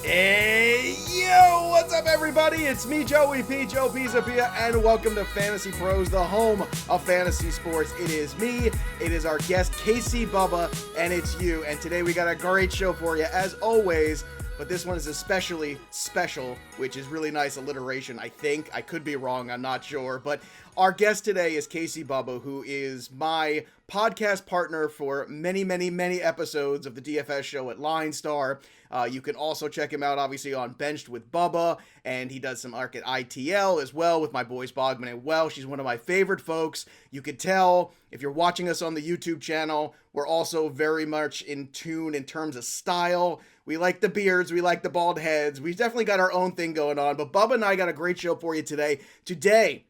Hey, yo, what's up, everybody? It's me, Joey P. Joe Pisapia, and welcome to Fantasy Pros, the home of fantasy sports. It is me, it is our guest, KC Bubba, and it's you. And today we got a great show for you, as always, but this one is especially special, which is really nice alliteration, I think. I could be wrong, I'm not sure, but our guest today is KC Bubba, who is my podcast partner for many episodes of the DFS show at Line Star. You can also check him out, obviously, on Benched with Bubba, and he does some arc at ITL as well with my boys Bogman and Welsh. He's one of my favorite folks. You could tell if you're watching us on the YouTube channel, we're also very much in tune in terms of style. We like the beards, we like the bald heads. We've definitely got our own thing going on, but Bubba and I got a great show for you today. Today,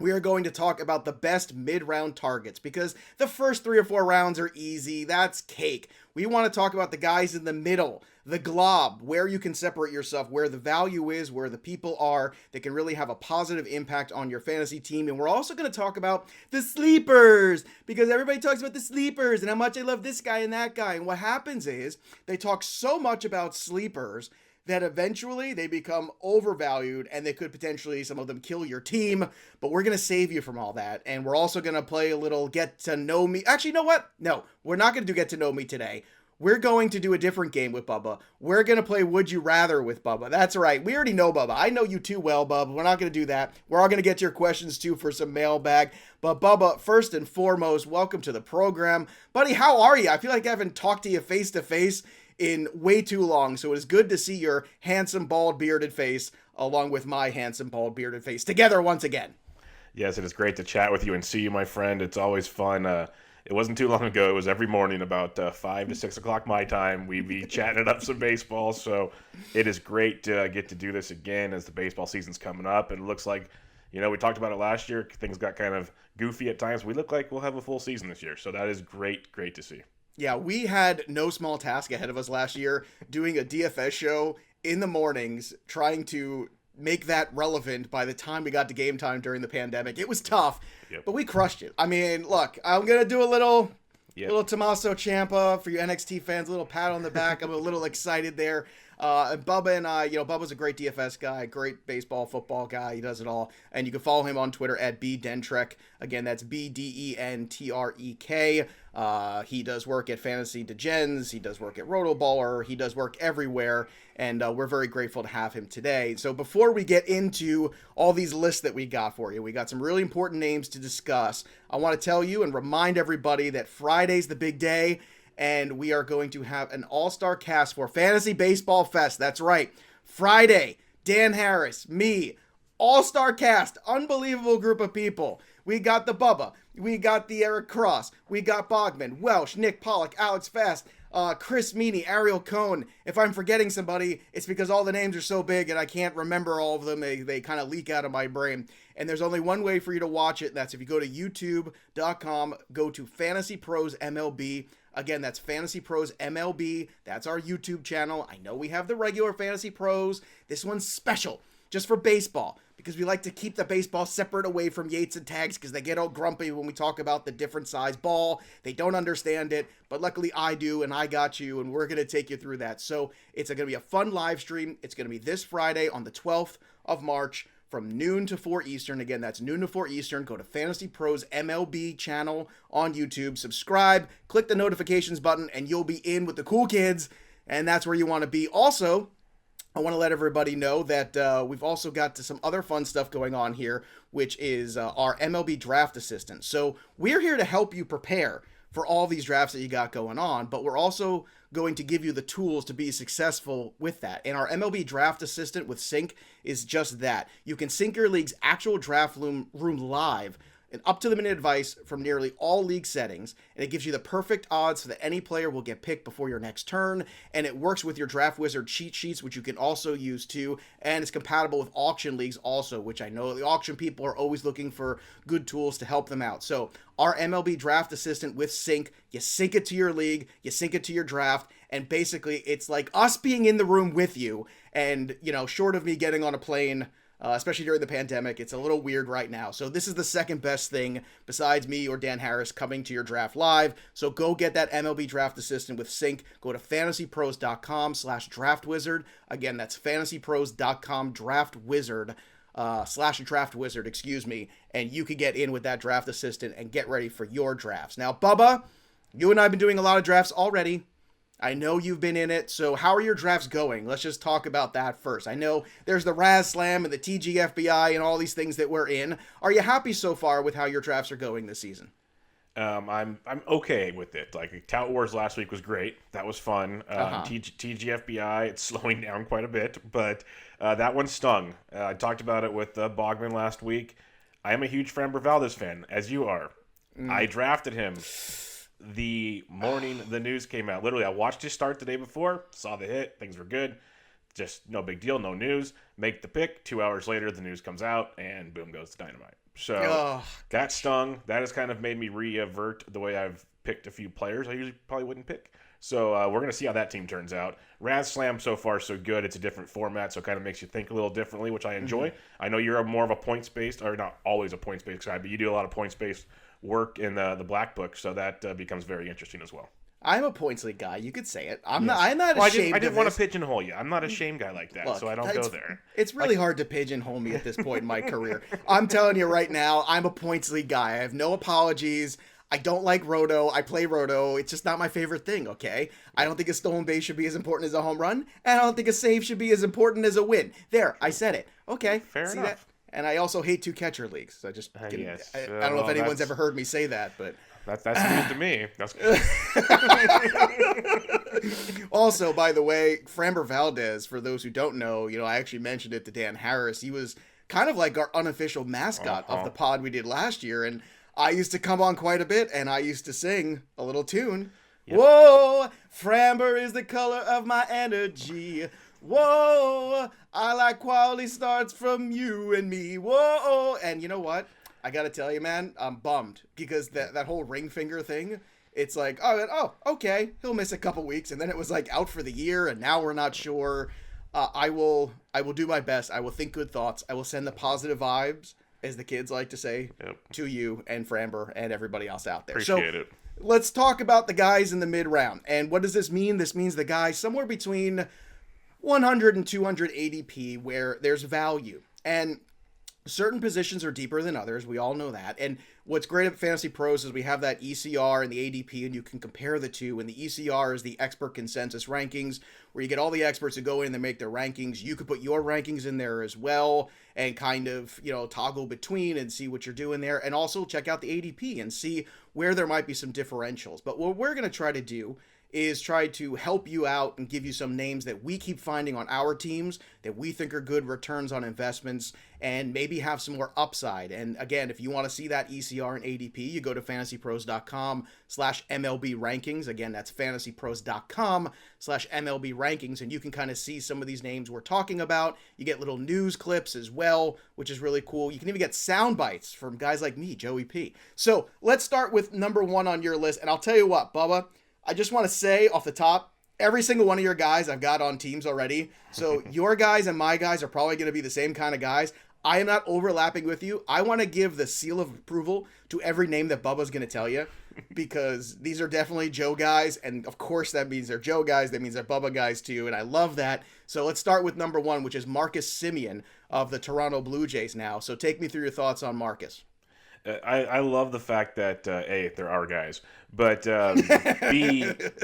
we are going to talk about the best mid-round targets because the first 3 or 4 rounds are easy. That's cake. We want to talk about the guys in the middle, the glob, where you can separate yourself, where the value is, where the people are that can really have a positive impact on your fantasy team. And we're also going to talk about the sleepers because everybody talks about the sleepers and how much they love this guy and that guy. And what happens is they talk so much about sleepers that eventually they become overvalued and they could potentially, some of them, kill your team. But we're going to save you from all that. And we're also going to play a little Get to Know Me. Actually, you know what? No, we're not going to do Get to Know Me today. We're going to do a different game with Bubba. We're going to play Would You Rather with Bubba. That's right. We already know Bubba. I know you too well, Bubba. We're not going to do that. We're all going to get to your questions too for some mailbag. But Bubba, first and foremost, welcome to the program. Buddy, how are you? I feel like I haven't talked to you face to face in way too long, so it is good to see your handsome, bald, bearded face along with my handsome, bald, bearded face together once again. Yes, it is great to chat with you and see you, my friend. It's always fun. It wasn't too long ago. It was every morning about 5 to 6 o'clock my time. We'd be chatting it up some baseball, so it is great to get to do this again as the baseball season's coming up. And it looks like, you know, we talked about it last year. Things got kind of goofy at times. We look like we'll have a full season this year, so that is great to see. Yeah, we had no small task ahead of us last year doing a DFS show in the mornings, trying to make that relevant by the time we got to game time during the pandemic. It was tough, but we crushed it. I mean, look, I'm going to do a little Tommaso Ciampa for you NXT fans, a little pat on the back. I'm a little excited there. Bubba and I, Bubba's a great DFS guy, great baseball, football guy. He does it all. And you can follow him on Twitter at bdentrek. Again, that's BDENTREK. He does work at Fantasy Degens. He does work at Rotoballer. He does work everywhere. And we're very grateful to have him today. So before we get into all these lists that we got for you, we got some really important names to discuss. I want to tell you and remind everybody that Friday's the big day. And we are going to have an all-star cast for Fantasy Baseball Fest. That's right. Friday, Dan Harris, me, all-star cast, unbelievable group of people. We got the Bubba. We got the Eric Cross. We got Bogman, Welsh, Nick Pollock, Alex Fast, Chris Meany, Ariel Cohn. If I'm forgetting somebody, it's because all the names are so big and I can't remember all of them. They kind of leak out of my brain. And there's only one way for you to watch it, and that's if you go to youtube.com, go to Fantasy Pros MLB. Again, that's Fantasy Pros MLB. That's our YouTube channel. I know we have the regular Fantasy Pros. This one's special, just for baseball, because we like to keep the baseball separate away from Yates and Tags because they get all grumpy when we talk about the different size ball. They don't understand it, but luckily I do, and I got you, and we're going to take you through that. So it's going to be a fun live stream. It's going to be this Friday on the 12th of March from noon to 4 Eastern. Again, that's noon to 4 Eastern. Go to Fantasy Pros MLB channel on YouTube. Subscribe, click the notifications button, and you'll be in with the cool kids, and that's where you want to be. Also, I want to let everybody know that we've also got some other fun stuff going on here, which is our MLB Draft Assistant. So we're here to help you prepare for all these drafts that you got going on, but we're also going to give you the tools to be successful with that. And our MLB Draft Assistant with Sync is just that. You can sync your league's actual draft room live and up-to-the-minute advice from nearly all league settings, and it gives you the perfect odds so that any player will get picked before your next turn, and it works with your Draft Wizard cheat sheets, which you can also use too, and it's compatible with auction leagues also, which I know the auction people are always looking for good tools to help them out. So our MLB Draft Assistant with Sync, you sync it to your league, you sync it to your draft, and basically it's like us being in the room with you, and, short of me getting on a plane especially during the pandemic. It's a little weird right now. So this is the second best thing besides me or Dan Harris coming to your draft live. So go get that MLB Draft Assistant with Sync. Go to fantasypros.com/draftwizard. Again, that's fantasypros.com/draftwizard, and you could get in with that draft assistant and get ready for your drafts. Now, Bubba, you and I have been doing a lot of drafts already. I know you've been in it, so how are your drafts going? Let's just talk about that first. I know there's the Raz Slam and the TGFBI and all these things that we're in. Are you happy so far with how your drafts are going this season? I'm okay with it. Like, Tout Wars last week was great. That was fun. TGFBI, it's slowing down quite a bit, but that one stung. I talked about it with Bogman last week. I am a huge Framber Valdez fan, as you are. I drafted him the morning the news came out. Literally, I watched his start the day before, saw the hit, things were good. Just no big deal, no news. Make the pick. 2 hours later, the news comes out, and boom goes the dynamite. So that stung. That has kind of made me revert the way I've picked a few players I usually probably wouldn't pick. So we're going to see how that team turns out. Raz Slam so far so good. It's a different format, so it kind of makes you think a little differently, which I enjoy. I know you're more of a points-based, or not always a points-based guy, but you do a lot of points-based work in the Black Book, so that becomes very interesting as well. I'm a points league guy. You could say it. I'm not ashamed. I didn't want to pigeonhole you. I'm not a shame guy like that. Look, so I don't go there. It's really hard to pigeonhole me at this point in my career. I'm telling you right now, I'm a points league guy. I have no apologies. I don't like Roto. I play Roto. It's just not my favorite thing, okay? I don't think a stolen base should be as important as a home run, and I don't think a save should be as important as a win. There, I said it. Okay, fair enough. That? And I also hate 2 catcher leagues. So I don't know if anyone's ever heard me say that, but that's news to me. That's good. Also, by the way, Framber Valdez, for those who don't know, I actually mentioned it to Dan Harris. He was kind of like our unofficial mascot of the pod we did last year, and I used to come on quite a bit, and I used to sing a little tune. Yep. Whoa, Framber is the color of my energy. Whoa, I like quality starts from you and me. Whoa, and you know what? I gotta tell you, man, I'm bummed because that whole ring finger thing. It's like, oh, okay, he'll miss a couple weeks, and then it was like out for the year, and now we're not sure. I will do my best. I will think good thoughts. I will send the positive vibes, as the kids like to say, to you and Framber and everybody else out there. Appreciate it. Let's talk about the guys in the mid round. And what does this mean? This means the guys somewhere between 100 and 200 ADP where there's value. And certain positions are deeper than others. We all know that. And what's great at Fantasy Pros is we have that ECR and the ADP, and you can compare the two. And the ECR is the expert consensus rankings, where you get all the experts to go in and make their rankings. You could put your rankings in there as well and kind of, toggle between and see what you're doing there. And also check out the ADP and see where there might be some differentials. But what we're going to try to do is try to help you out and give you some names that we keep finding on our teams that we think are good returns on investments and maybe have some more upside. And again, if you want to see that ECR and ADP, you go to fantasypros.com/MLB rankings. Again, that's fantasypros.com/MLB rankings. And you can kind of see some of these names we're talking about. You get little news clips as well, which is really cool. You can even get sound bites from guys like me, Joey P. So let's start with number 1 on your list. And I'll tell you what, Bubba, I just want to say off the top, every single one of your guys I've got on teams already. So your guys and my guys are probably going to be the same kind of guys. I am not overlapping with you. I want to give the seal of approval to every name that Bubba's going to tell you, because these are definitely Joe guys. And of course that means they're Joe guys. That means they're Bubba guys too. And I love that. So let's start with number 1, which is Marcus Simeon of the Toronto Blue Jays now. So take me through your thoughts on Marcus. I love the fact that, A, they're our guys, but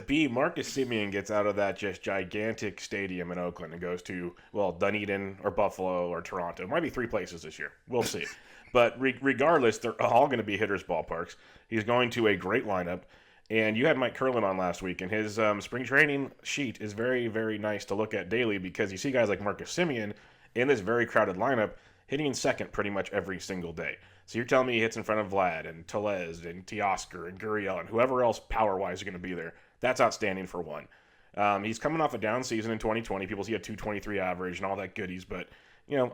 B, Marcus Simeon gets out of that just gigantic stadium in Oakland and goes to, Dunedin or Buffalo or Toronto. It might be 3 places this year. We'll see. But regardless, they're all going to be hitters' ballparks. He's going to a great lineup. And you had Mike Curlin on last week, and his spring training sheet is very, very nice to look at daily, because you see guys like Marcus Simeon in this very crowded lineup hitting in second pretty much every single day. So you're telling me he hits in front of Vlad and Tellez and Teoscar and Gurriel and whoever else power-wise is going to be there. That's outstanding for one. He's coming off a down season in 2020. People see a 223 average and all that goodies, but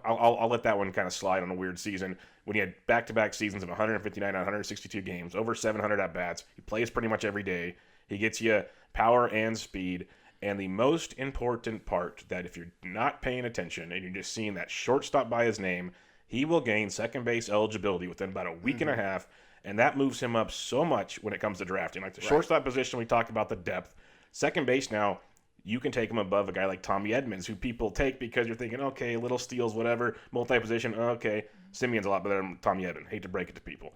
I'll let that one kind of slide on a weird season. When he had back-to-back seasons of 159 and 162 games, over 700 at-bats, he plays pretty much every day. He gets you power and speed, And the most important part, that if you're not paying attention and you're just seeing that shortstop by his name, he will gain second base eligibility within about a week and a half, and that moves him up so much when it comes to drafting. Like the shortstop position, we talk about the depth. Second base now, you can take him above a guy like Tommy Edmonds, who people take because you're thinking, okay, little steals, whatever, multi-position, okay. Simeon's a lot better than Tommy Edmonds. Hate to break it to people.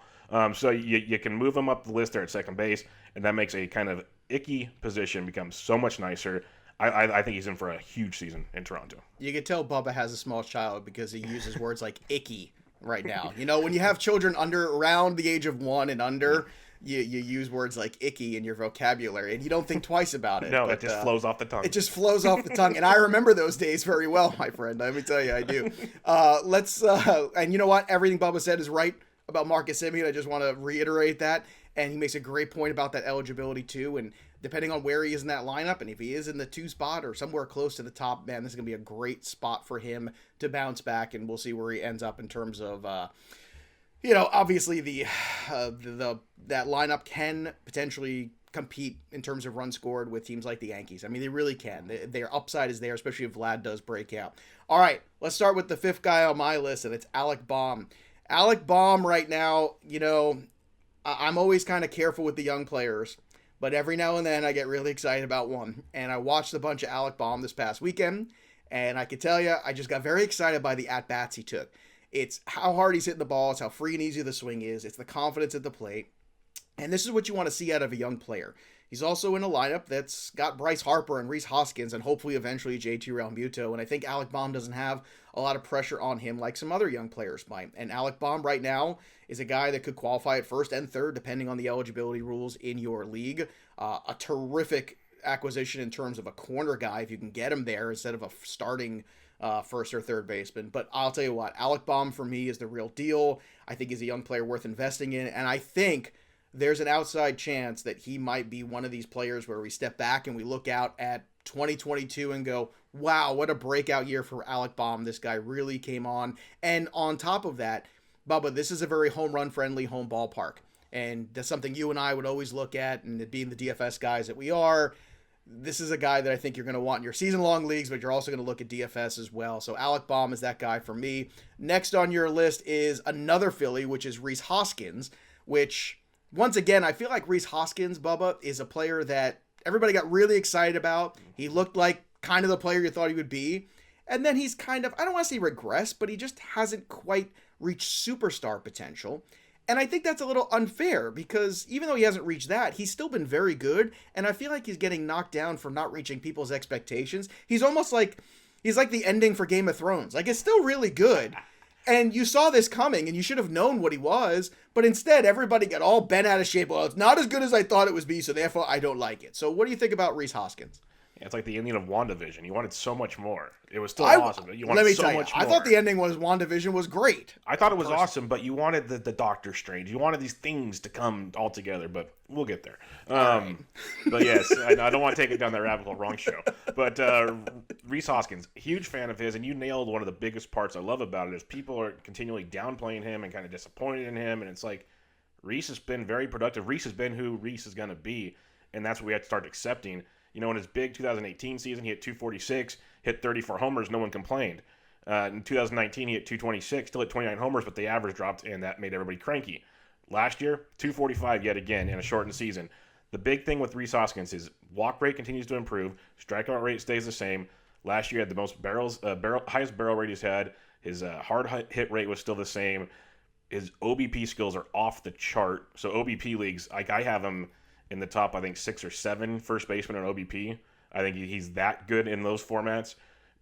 So you can move him up the list there at second base, and that makes a kind of icky position become so much nicer. I think he's in for a huge season in Toronto. You can tell Bubba has a small child because he uses words like icky right now. You know, when you have children around the age of 1 and under, you use words like icky in your vocabulary, and you don't think twice about it. No, it just flows off the tongue. It just flows off the tongue, and I remember those days very well, my friend. Let me tell you, I do. And you know what? Everything Bubba said is right about Marcus Simeon. I just want to reiterate that, and he makes a great point about that eligibility too, and depending on where he is in that lineup, and if he is in the 2 spot or somewhere close to the top, man, this is going to be a great spot for him to bounce back, and we'll see where he ends up in terms of, obviously that lineup can potentially compete in terms of runs scored with teams like the Yankees. I mean, they really can. Their upside is there, especially if Vlad does break out. All right, let's start with the 5th guy on my list, and it's Alec Baum. Alec Baum right now, I'm always kind of careful with the young players, but every now and then I get really excited about one. And I watched a bunch of Alec Baum this past weekend, and I can tell you, I just got very excited by the at-bats he took. It's how hard he's hitting the ball. It's how free and easy the swing is. It's the confidence at the plate. And this is what you want to see out of a young player. He's also in a lineup that's got Bryce Harper and Rhys Hoskins and hopefully eventually JT Realmuto. And I think Alec Baum doesn't have a lot of pressure on him like some other young players might. And Alec Baum right now is a guy that could qualify at 1st and 3rd depending on the eligibility rules in your league. A terrific acquisition in terms of a corner guy if you can get him there instead of a starting 1st or 3rd baseman. But I'll tell you what, Alec Baum for me is the real deal. I think he's a young player worth investing in, and I think there's an outside chance that he might be one of these players where we step back and we look out at 2022 and go, wow, what a breakout year for Alec Baum. This guy really came on. And on top of that, Bubba, this is a very home run friendly home ballpark. And that's something you and I would always look at, and being the DFS guys that we are, this is a guy that I think you're going to want in your season-long leagues, but you're also going to look at DFS as well. So Alec Baum is that guy for me. Next on your list is another Philly, which is Rhys Hoskins, which, once again, I feel like Rhys Hoskins, Bubba, is a player that everybody got really excited about. He looked like kind of the player you thought he would be. And then he's kind of, I don't want to say regressed, but he just hasn't quite reached superstar potential. And I think that's a little unfair because even though he hasn't reached that, he's still been very good. And I feel like he's getting knocked down for not reaching people's expectations. He's almost like, he's like the ending for Game of Thrones. Like, it's still really good. And you saw this coming and you should have known what he was. But instead, everybody got all bent out of shape. Well, it's not as good as I thought it would be, so therefore I don't like it. So what do you think about Rhys Hoskins? Yeah, it's like the ending of WandaVision. You wanted so much more. It was still awesome, but you wanted so much more. I thought the ending was WandaVision was great. I thought it was awesome, but you wanted the Doctor Strange. You wanted these things to come all together, but we'll get there. Right. But yes, I don't want to take it down that rabbit hole. Wrong show. But Rhys Hoskins, huge fan of his, and you nailed one of the biggest parts I love about it is people are continually downplaying him and kind of disappointed in him, and it's like Rhys has been very productive. Rhys has been who Rhys is going to be, and that's what we have to start accepting. You know, in his big 2018 season, he hit 246, hit 34 homers, no one complained. In 2019, he hit 226, still hit 29 homers, but the average dropped, and that made everybody cranky. Last year, 245 yet again in a shortened season. The big thing with Rhys Hoskins is walk rate continues to improve, strikeout rate stays the same. Last year, he had the most highest barrel rate he's had. His hard hit rate was still the same. His OBP skills are off the chart. So OBP leagues, like I have him in the top, I think, 6 or 7 first baseman on OBP. I think he's that good in those formats.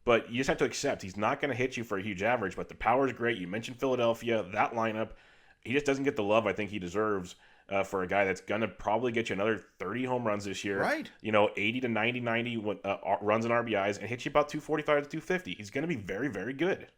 But you just have to accept he's not going to hit you for a huge average, but the power is great. You mentioned Philadelphia, that lineup. He just doesn't get the love I think he deserves for a guy that's going to probably get you another 30 home runs this year. Right. 80 to 90 runs and RBIs and hit you about 245 to 250. He's going to be very, very good.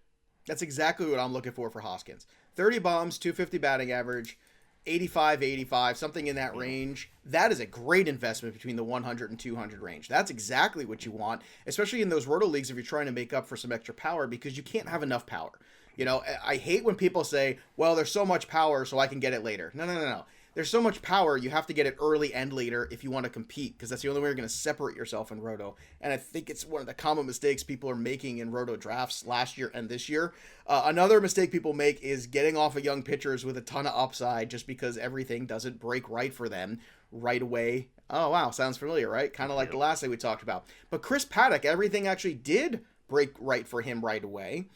That's exactly what I'm looking for Hoskins. 30 bombs, 250 batting average, 85, something in that range. That is a great investment between the 100 and 200 range. That's exactly what you want, especially in those roto leagues if you're trying to make up for some extra power because you can't have enough power. I hate when people say, well, there's so much power so I can get it later. No. there's so much power, you have to get it early and later if you want to compete, because that's the only way you're going to separate yourself in Roto. And I think it's one of the common mistakes people are making in Roto drafts last year and this year. Another mistake people make is getting off of young pitchers with a ton of upside just because everything doesn't break right for them right away. Oh, wow. Sounds familiar, right? Kind of like the last thing we talked about. But Chris Paddock, everything actually did break right for him right away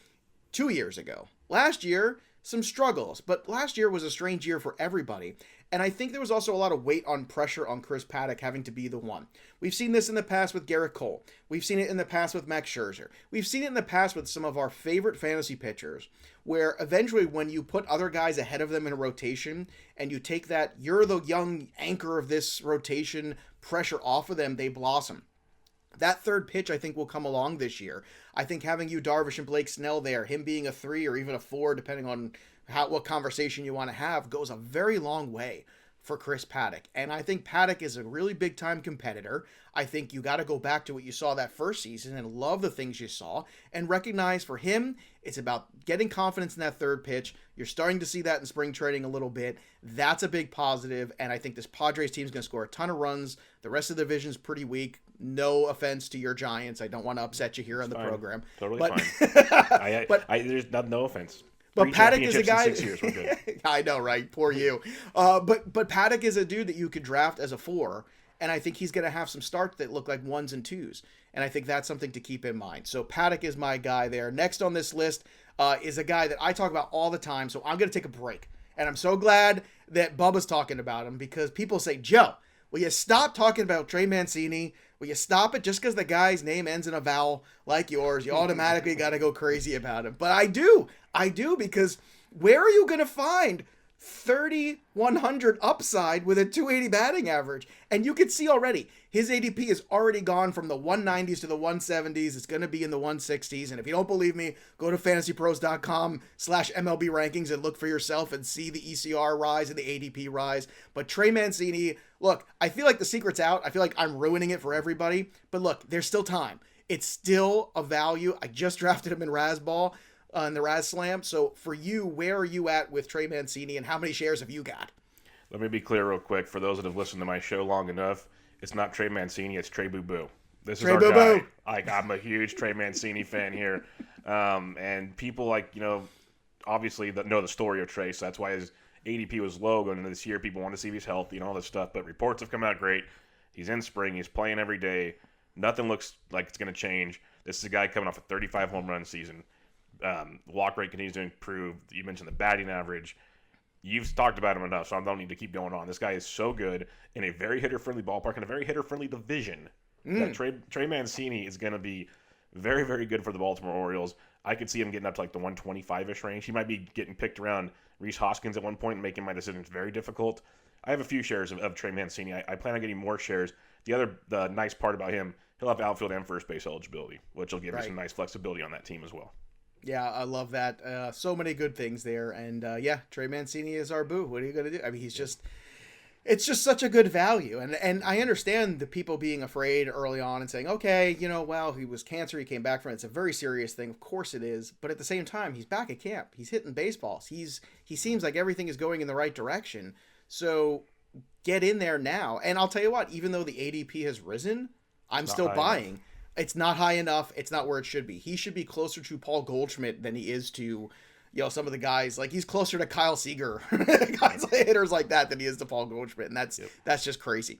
2 years ago. Last year, some struggles, but last year was a strange year for everybody. And I think there was also a lot of weight on pressure on Chris Paddock having to be the one. We've seen this in the past with Garrett Cole. We've seen it in the past with Max Scherzer. We've seen it in the past with some of our favorite fantasy pitchers, where eventually when you put other guys ahead of them in a rotation and you take that, you're the young anchor of this rotation, pressure off of them, they blossom. That third pitch, I think, will come along this year. I think having you, Darvish, and Blake Snell there, him being a 3 or even a 4, depending on what conversation you want to have, goes a very long way for Chris Paddock. And I think Paddock is a really big-time competitor. I think you got to go back to what you saw that first season and love the things you saw and recognize for him, it's about getting confidence in that third pitch. You're starting to see that in spring training a little bit. That's a big positive, and I think this Padres team is going to score a ton of runs. The rest of the division is pretty weak. No offense to your Giants. I don't want to upset you here on the program. Totally fine. There's no offense. But Paddock is a guy. 6 years, we're good. I know, right? Poor you. But Paddock is a dude that you could draft as a 4, and I think he's going to have some starts that look like 1s and 2s, and I think that's something to keep in mind. So Paddock is my guy there. Next on this list is a guy that I talk about all the time. So I'm going to take a break, and I'm so glad that Bubba's talking about him, because people say, Joe, will you stop talking about Trey Mancini? Will you stop it just because the guy's name ends in a vowel like yours? You automatically got to go crazy about him. But I do, because where are you going to find 3,100 upside with a 280 batting average? And you can see already, his ADP is already gone from the 190s to the 170s. It's going to be in the 160s. And if you don't believe me, go to fantasypros.com/MLB rankings and look for yourself and see the ECR rise and the ADP rise. But Trey Mancini, look, I feel like the secret's out. I feel like I'm ruining it for everybody. But look, there's still time. It's still a value. I just drafted him in Razball, in the Raz Slam. So for you, where are you at with Trey Mancini, and how many shares have you got? Let me be clear real quick. For those that have listened to my show long enough, it's not Trey Mancini, it's Trey Boo. This is our guy. I'm a huge Trey Mancini fan here. And people obviously know the story of Trey, so that's why his ADP was low going into this year. People want to see if he's healthy and all this stuff, but reports have come out great. He's in spring. He's playing every day. Nothing looks like it's going to change. This is a guy coming off a 35 home run season. Walk rate continues to improve. You mentioned the batting average. You've talked about him enough, so I don't need to keep going on. This guy is so good in a very hitter-friendly ballpark and a very hitter-friendly division. That Trey Mancini is going to be very, very good for the Baltimore Orioles. I could see him getting up to like the 125-ish range. He might be getting picked around Rhys Hoskins at one point and making my decisions very difficult. I have a few shares of Trey Mancini. I plan on getting more shares. The nice part about him, he'll have outfield and first base eligibility, which will give you some nice flexibility on that team as well. Yeah, I love that. So many good things there. And Trey Mancini is our boo. What are you going to do? I mean, it's just such a good value. And I understand the people being afraid early on and saying, okay, he was cancer. He came back from it. It's a very serious thing. Of course it is. But at the same time, he's back at camp. He's hitting baseballs. He seems like everything is going in the right direction. So get in there now. And I'll tell you what, even though the ADP has risen, I'm still buying. Enough. It's not high enough. It's not where it should be. He should be closer to Paul Goldschmidt than he is to, some of the guys. Like, he's closer to Kyle Seager, guys like hitters like that, than he is to Paul Goldschmidt, and that's just crazy.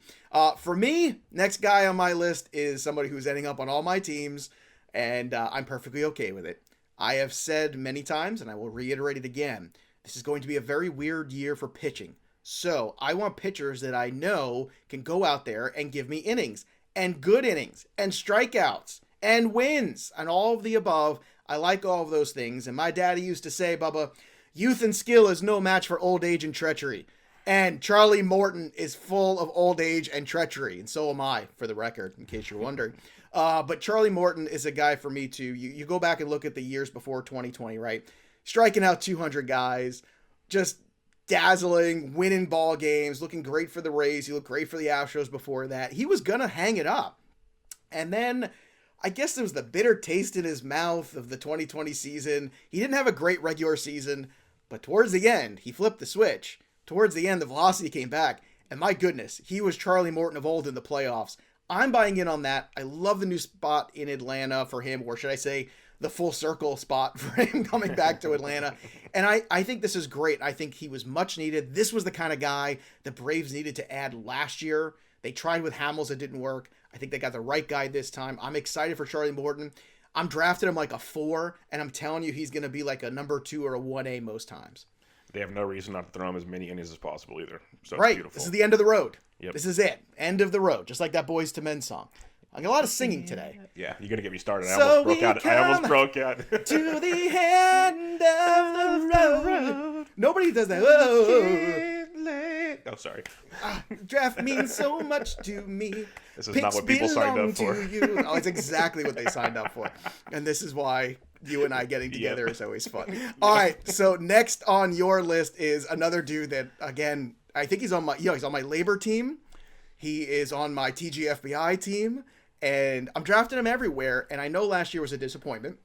For me, next guy on my list is somebody who's ending up on all my teams, and I'm perfectly okay with it. I have said many times, and I will reiterate it again, this is going to be a very weird year for pitching. So I want pitchers that I know can go out there and give me innings. And good innings, and strikeouts, and wins, and all of the above. I like all of those things. And my daddy used to say, Bubba, youth and skill is no match for old age and treachery. And Charlie Morton is full of old age and treachery. And so am I, for the record, in case you're wondering. But Charlie Morton is a guy for me, too. You go back and look at the years before 2020, right? Striking out 200 guys, just dazzling, winning ball games, looking great for the Rays. He looked great for the Astros before that. He was going to hang it up. And then I guess there was the bitter taste in his mouth of the 2020 season. He didn't have a great regular season, but towards the end, he flipped the switch. towards the end, the velocity came back. And my goodness, he was Charlie Morton of old in the playoffs. I'm buying in on that. I love the new spot in Atlanta for him, or should I say the full circle spot for him coming back to Atlanta. And I think this is great. I think he was much needed. This was the kind of guy the Braves needed to add last year. They tried with Hamels. It didn't work. I think they got the right guy this time. I'm excited for Charlie Morton. I'm drafting him like a 4, and I'm telling you he's going to be like a number 2 or a 1A most times. They have no reason not to throw him as many innings as possible either. So right. It's beautiful. This is the end of the road. Yep. This is it. End of the road. Just like that Boys to Men song. I got a lot of singing today. Yeah, you're going to get me started. So I almost broke out. To the end of the road. Nobody does that. Oh, sorry. Draft means so much to me. This is not what people signed up for. Oh, it's exactly what they signed up for. And this is why you and I getting together is always fun. All right, so next on your list is another dude that, again, I think he's on my labor team. He is on my TGFBI team. And I'm drafting him everywhere, and I know last year was a disappointment,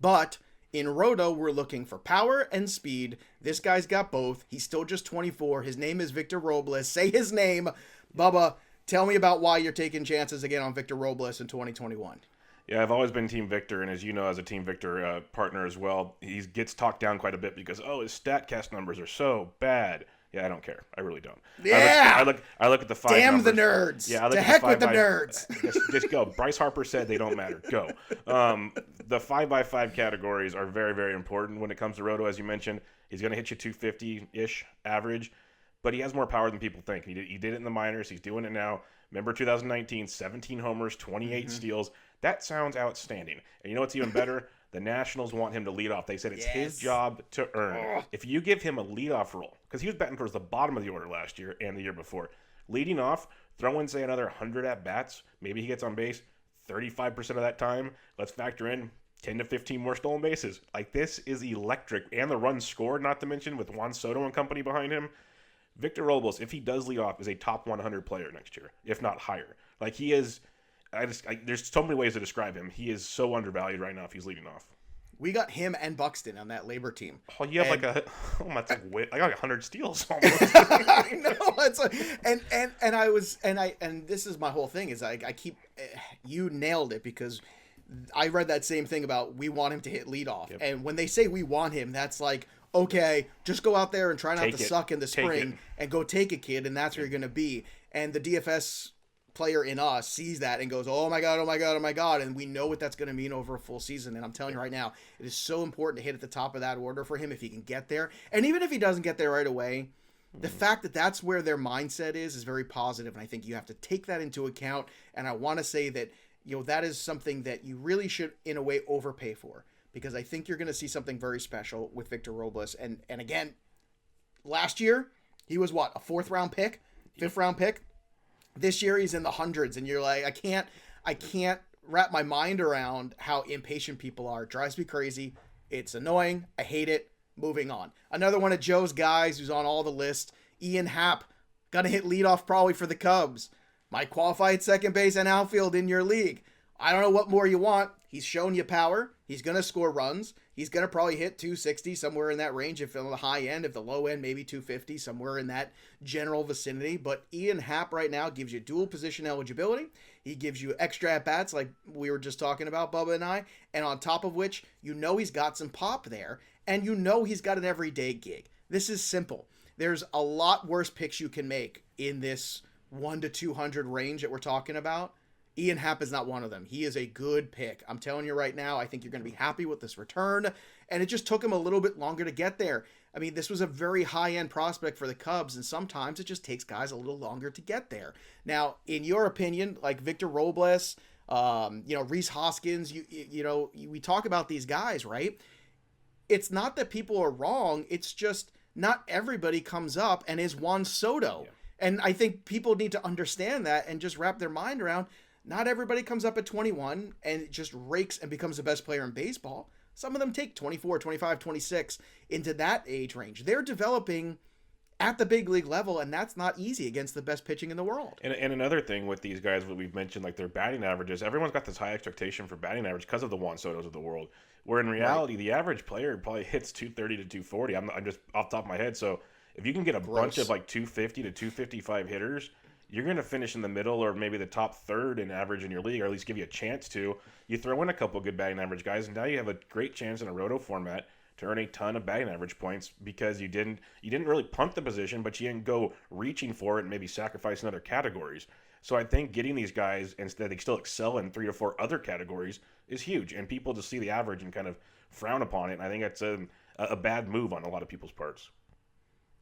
but in Roto, we're looking for power and speed. This guy's got both. He's still just 24. His name is Victor Robles. Say his name. Bubba, tell me about why you're taking chances again on Victor Robles in 2021. Yeah, I've always been Team Victor, and as you know, as a Team Victor partner as well, he gets talked down quite a bit because, his StatCast numbers are so bad. Yeah, I don't care. I really don't. Yeah. I look at the 5 Damn numbers. the nerds. Yeah, I look to at heck the with the 5 nerds. Just go. Bryce Harper said they don't matter. Go. The 5x5 categories are very, very important when it comes to Roto, as you mentioned. He's going to hit you 250-ish average, but he has more power than people think. He did it in the minors. He's doing it now. Remember 2019, 17 homers, 28 steals. That sounds outstanding. And you know what's even better? The Nationals want him to lead off. They said it's his job to earn. If you give him a leadoff role, because he was batting towards the bottom of the order last year and the year before, leading off, throw in, say, another 100 at-bats, maybe he gets on base 35% of that time. Let's factor in 10 to 15 more stolen bases. Like, this is electric. And the runs scored, not to mention, with Juan Soto and company behind him. Victor Robles, if he does lead off, is a top 100 player next year, if not higher. Like, he is... there's so many ways to describe him. He is so undervalued right now if he's leading off. We got him and Buxton on that labor team. Oh, you have I got like 100 steals almost. I know. And this is my whole thing is I keep, you nailed it because I read that same thing about we want him to hit leadoff. Yep. And when they say we want him, that's like, okay, just go out there and try not to suck in the spring and go take a kid, and that's where you're going to be. And the DFS player in us sees that and goes, oh my God, oh my God, oh my God. And we know what that's going to mean over a full season. And I'm telling you right now, it is so important to hit at the top of that order for him if he can get there. And even if he doesn't get there right away, the fact that that's where their mindset is very positive. And I think you have to take that into account. And I want to say that, that is something that you really should, in a way, overpay for. Because I think you're going to see something very special with Victor Robles. And again, last year, he was what, a 4th round pick? 5th round pick? This year he's in the hundreds, and you're like, I can't wrap my mind around how impatient people are. It drives me crazy. It's annoying. I hate it. Moving on. Another one of Joe's guys who's on all the list, Ian Happ, gonna hit leadoff probably for the Cubs. Might qualify at second base and outfield in your league. I don't know what more you want. He's shown you power. He's gonna score runs. He's going to probably hit 260, somewhere in that range, if on the high end, if the low end, maybe 250, somewhere in that general vicinity. But Ian Happ right now gives you dual position eligibility. He gives you extra at-bats like we were just talking about, Bubba and I. And on top of which, he's got some pop there. And he's got an everyday gig. This is simple. There's a lot worse picks you can make in this 1 to 200 range that we're talking about. Ian Happ is not one of them. He is a good pick. I'm telling you right now, I think you're going to be happy with this return. And it just took him a little bit longer to get there. I mean, this was a very high-end prospect for the Cubs, and sometimes it just takes guys a little longer to get there. Now, in your opinion, like Victor Robles, Rhys Hoskins, we talk about these guys, right? It's not that people are wrong. It's just not everybody comes up and is Juan Soto. Yeah. And I think people need to understand that and just wrap their mind around. Not everybody comes up at 21 and just rakes and becomes the best player in baseball. Some of them take 24, 25, 26 into that age range. They're developing at the big league level, and that's not easy against the best pitching in the world. And another thing with these guys, what we've mentioned, like their batting averages, everyone's got this high expectation for batting average because of the Juan Sotos of the world, where in reality, the average player probably hits 230 to 240. I'm just off the top of my head. So If you can get a bunch of like 250 to 255 hitters, you're going to finish in the middle or maybe the top third in average in your league, or at least give you a chance to. You throw in a couple good batting average guys, and now you have a great chance in a roto format to earn a ton of batting average points because you didn't really punt the position, but you didn't go reaching for it and maybe sacrifice in other categories. So I think getting these guys, instead they still excel in 3 to 4 other categories, is huge. And people just see the average and kind of frown upon it. And I think that's a bad move on a lot of people's parts.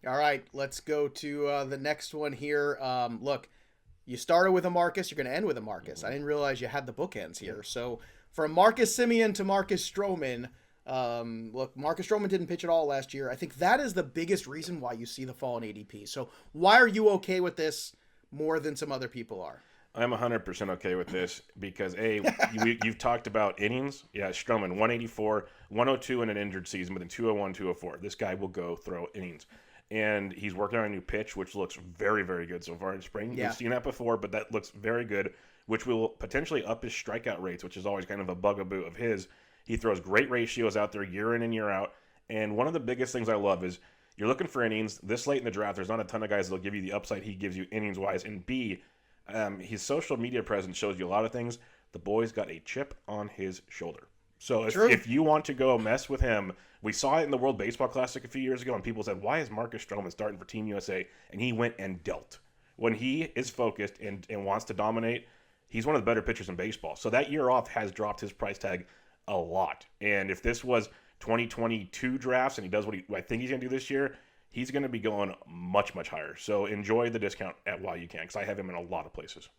All right, let's go to the next one here. Look, you started with a Marcus, you're going to end with a Marcus. I didn't realize you had the bookends here. So from Marcus Simeon to Marcus Stroman, look, Marcus Stroman didn't pitch at all last year. I think that is the biggest reason why you see the fall in ADP. So why are you okay with this more than some other people are? I'm 100% okay with this because, you've talked about innings. Yeah, Stroman, 184, 102 in an injured season, but then 201, 204. This guy will go throw innings. And he's working on a new pitch, which looks very, very good so far in spring. Yeah. We've seen that before, but that looks very good, which will potentially up his strikeout rates, which is always kind of a bugaboo of his. He throws great ratios out there year in and year out. And one of the biggest things I love is you're looking for innings. This late in the draft, there's not a ton of guys that will give you the upside he gives you innings-wise. And B, his social media presence shows you a lot of things. The boy's got a chip on his shoulder. So if you want to go mess with him, we saw it in the World Baseball Classic a few years ago, and people said, why is Marcus Stroman starting for Team USA? And he went and dealt. When he is focused and wants to dominate, he's one of the better pitchers in baseball. So that year off has dropped his price tag a lot. And if this was 2022 drafts and he does what I think he's going to do this year, he's going to be going much, much higher. So enjoy the discount while you can, because I have him in a lot of places.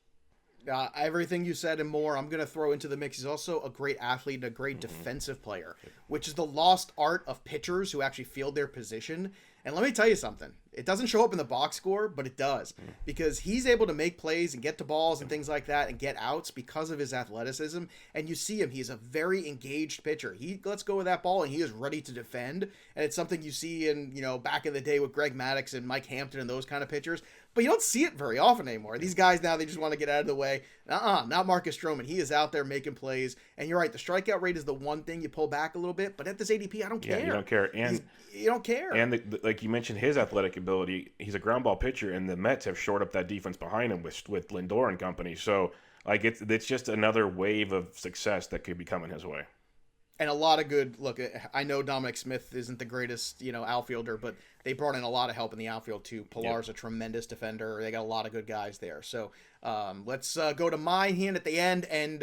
Everything you said and more, I'm going to throw into the mix. He's also a great athlete and a great defensive player, which is the lost art of pitchers who actually field their position. And let me tell you something. It doesn't show up in the box score, but it does, because he's able to make plays and get to balls and things like that and get outs because of his athleticism. And you see him, he's a very engaged pitcher. He lets go of that ball and he is ready to defend. And it's something you see in, back in the day with Greg Maddux and Mike Hampton and those kind of pitchers. But you don't see it very often anymore. These guys now, they just want to get out of the way. Not Marcus Stroman. He is out there making plays. And you're right, the strikeout rate is the one thing you pull back a little bit. But at this ADP, I don't care. Yeah, you don't care. And you don't care. And like you mentioned, his athletic ability, he's a ground ball pitcher, and the Mets have shored up that defense behind him with Lindor and company. So like it's just another wave of success that could be coming his way. And a lot of good, look, I know Dominick Smith isn't the greatest, outfielder, but they brought in a lot of help in the outfield too. Pilar's a tremendous defender. They got a lot of good guys there. So let's go to my hand at the end. And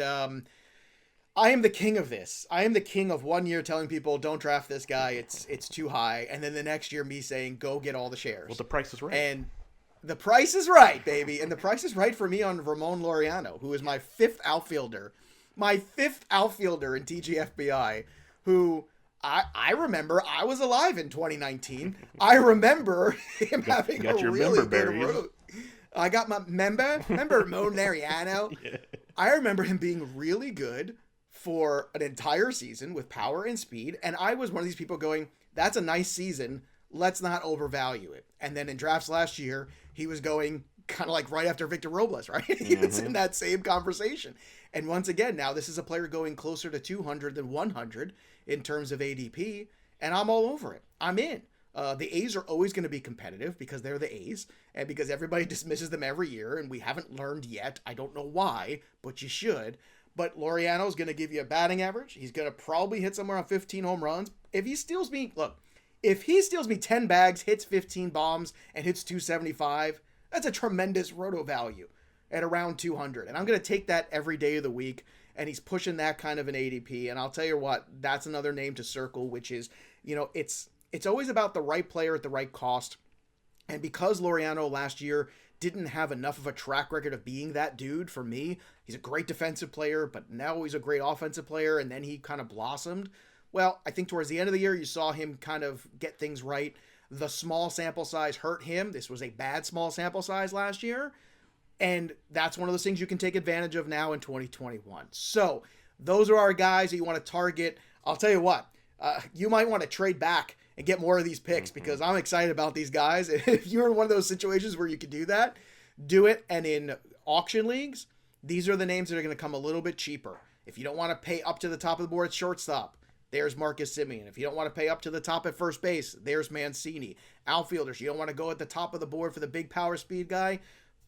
I am the king of this. I am the king of 1 year telling people, don't draft this guy. It's too high. And then the next year me saying, go get all the shares. Well, the price is right. And the price is right, baby. And the price is right for me on Ramon Lauriano, who is my fifth outfielder in TGFBI, who I remember I was alive in 2019. I remember him having a really good road. I got my remember Ramon Mariano. Yeah. I remember him being really good for an entire season with power and speed, and I was one of these people going, that's a nice season, let's not overvalue it. And then in drafts last year, he was going kind of like right after Victor Robles, right? He was in that same conversation. And once again, now this is a player going closer to 200 than 100 in terms of ADP, and I'm all over it. I'm in. The A's are always going to be competitive because they're the A's, and because everybody dismisses them every year, and we haven't learned yet. I don't know why, but you should. But Laureano's going to give you a batting average. He's going to probably hit somewhere on 15 home runs. If he steals me 10 bags, hits 15 bombs, and hits 275, that's a tremendous roto value at around 200. And I'm going to take that every day of the week, and he's pushing that kind of an ADP. And I'll tell you what, that's another name to circle, which is, it's always about the right player at the right cost. And because Laureano last year didn't have enough of a track record of being that dude for me, he's a great defensive player, but now he's a great offensive player, and then he kind of blossomed. Well, I think towards the end of the year, you saw him kind of get things right. The small sample size hurt him. This was a bad small sample size last year. And that's one of those things you can take advantage of now in 2021. So those are our guys that you want to target. I'll tell you what, you might want to trade back and get more of these picks because I'm excited about these guys. If you're in one of those situations where you can do that, do it. And in auction leagues, these are the names that are going to come a little bit cheaper. If you don't want to pay up to the top of the board, shortstop. there's Marcus Simeon. If you don't want to pay up to the top at first base, there's Mancini. Outfielders, you don't want to go at the top of the board for the big power speed guy,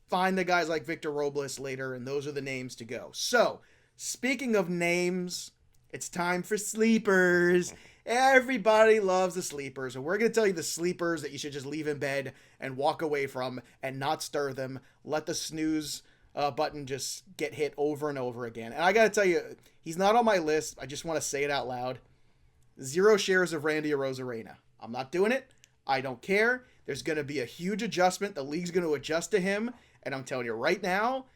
find the guys like Victor Robles later, and those are the names to go. So, speaking of names, it's time for sleepers. Everybody loves the sleepers, and we're going to tell you the sleepers that you should just leave in bed and walk away from and not stir them. Let the snooze button just get hit over and over again. And I got to tell you, he's not on my list. I just want to say it out loud. 0 shares of Randy Arozarena. I'm not doing it. I don't care. There's going to be a huge adjustment. The league's going to adjust to him, and I'm telling you right now,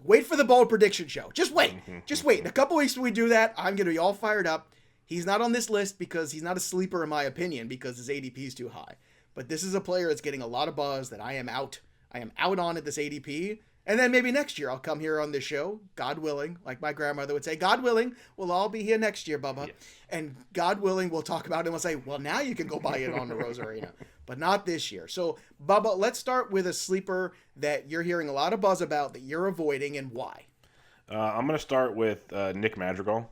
wait for the bold prediction show. Just wait. Just wait. In a couple weeks when we do that, I'm going to be all fired up. He's not on this list because he's not a sleeper in my opinion because his ADP is too high. But this is a player that's getting a lot of buzz that I am out on at this ADP. And then maybe next year I'll come here on this show, God willing, like my grandmother would say, God willing, we'll all be here next year, Bubba. Yes. And God willing, we'll talk about it and we'll say, well, now you can go buy it on the Arozarena, but not this year. So, Bubba, let's start with a sleeper that you're hearing a lot of buzz about that you're avoiding and why. I'm going to start with Nick Madrigal.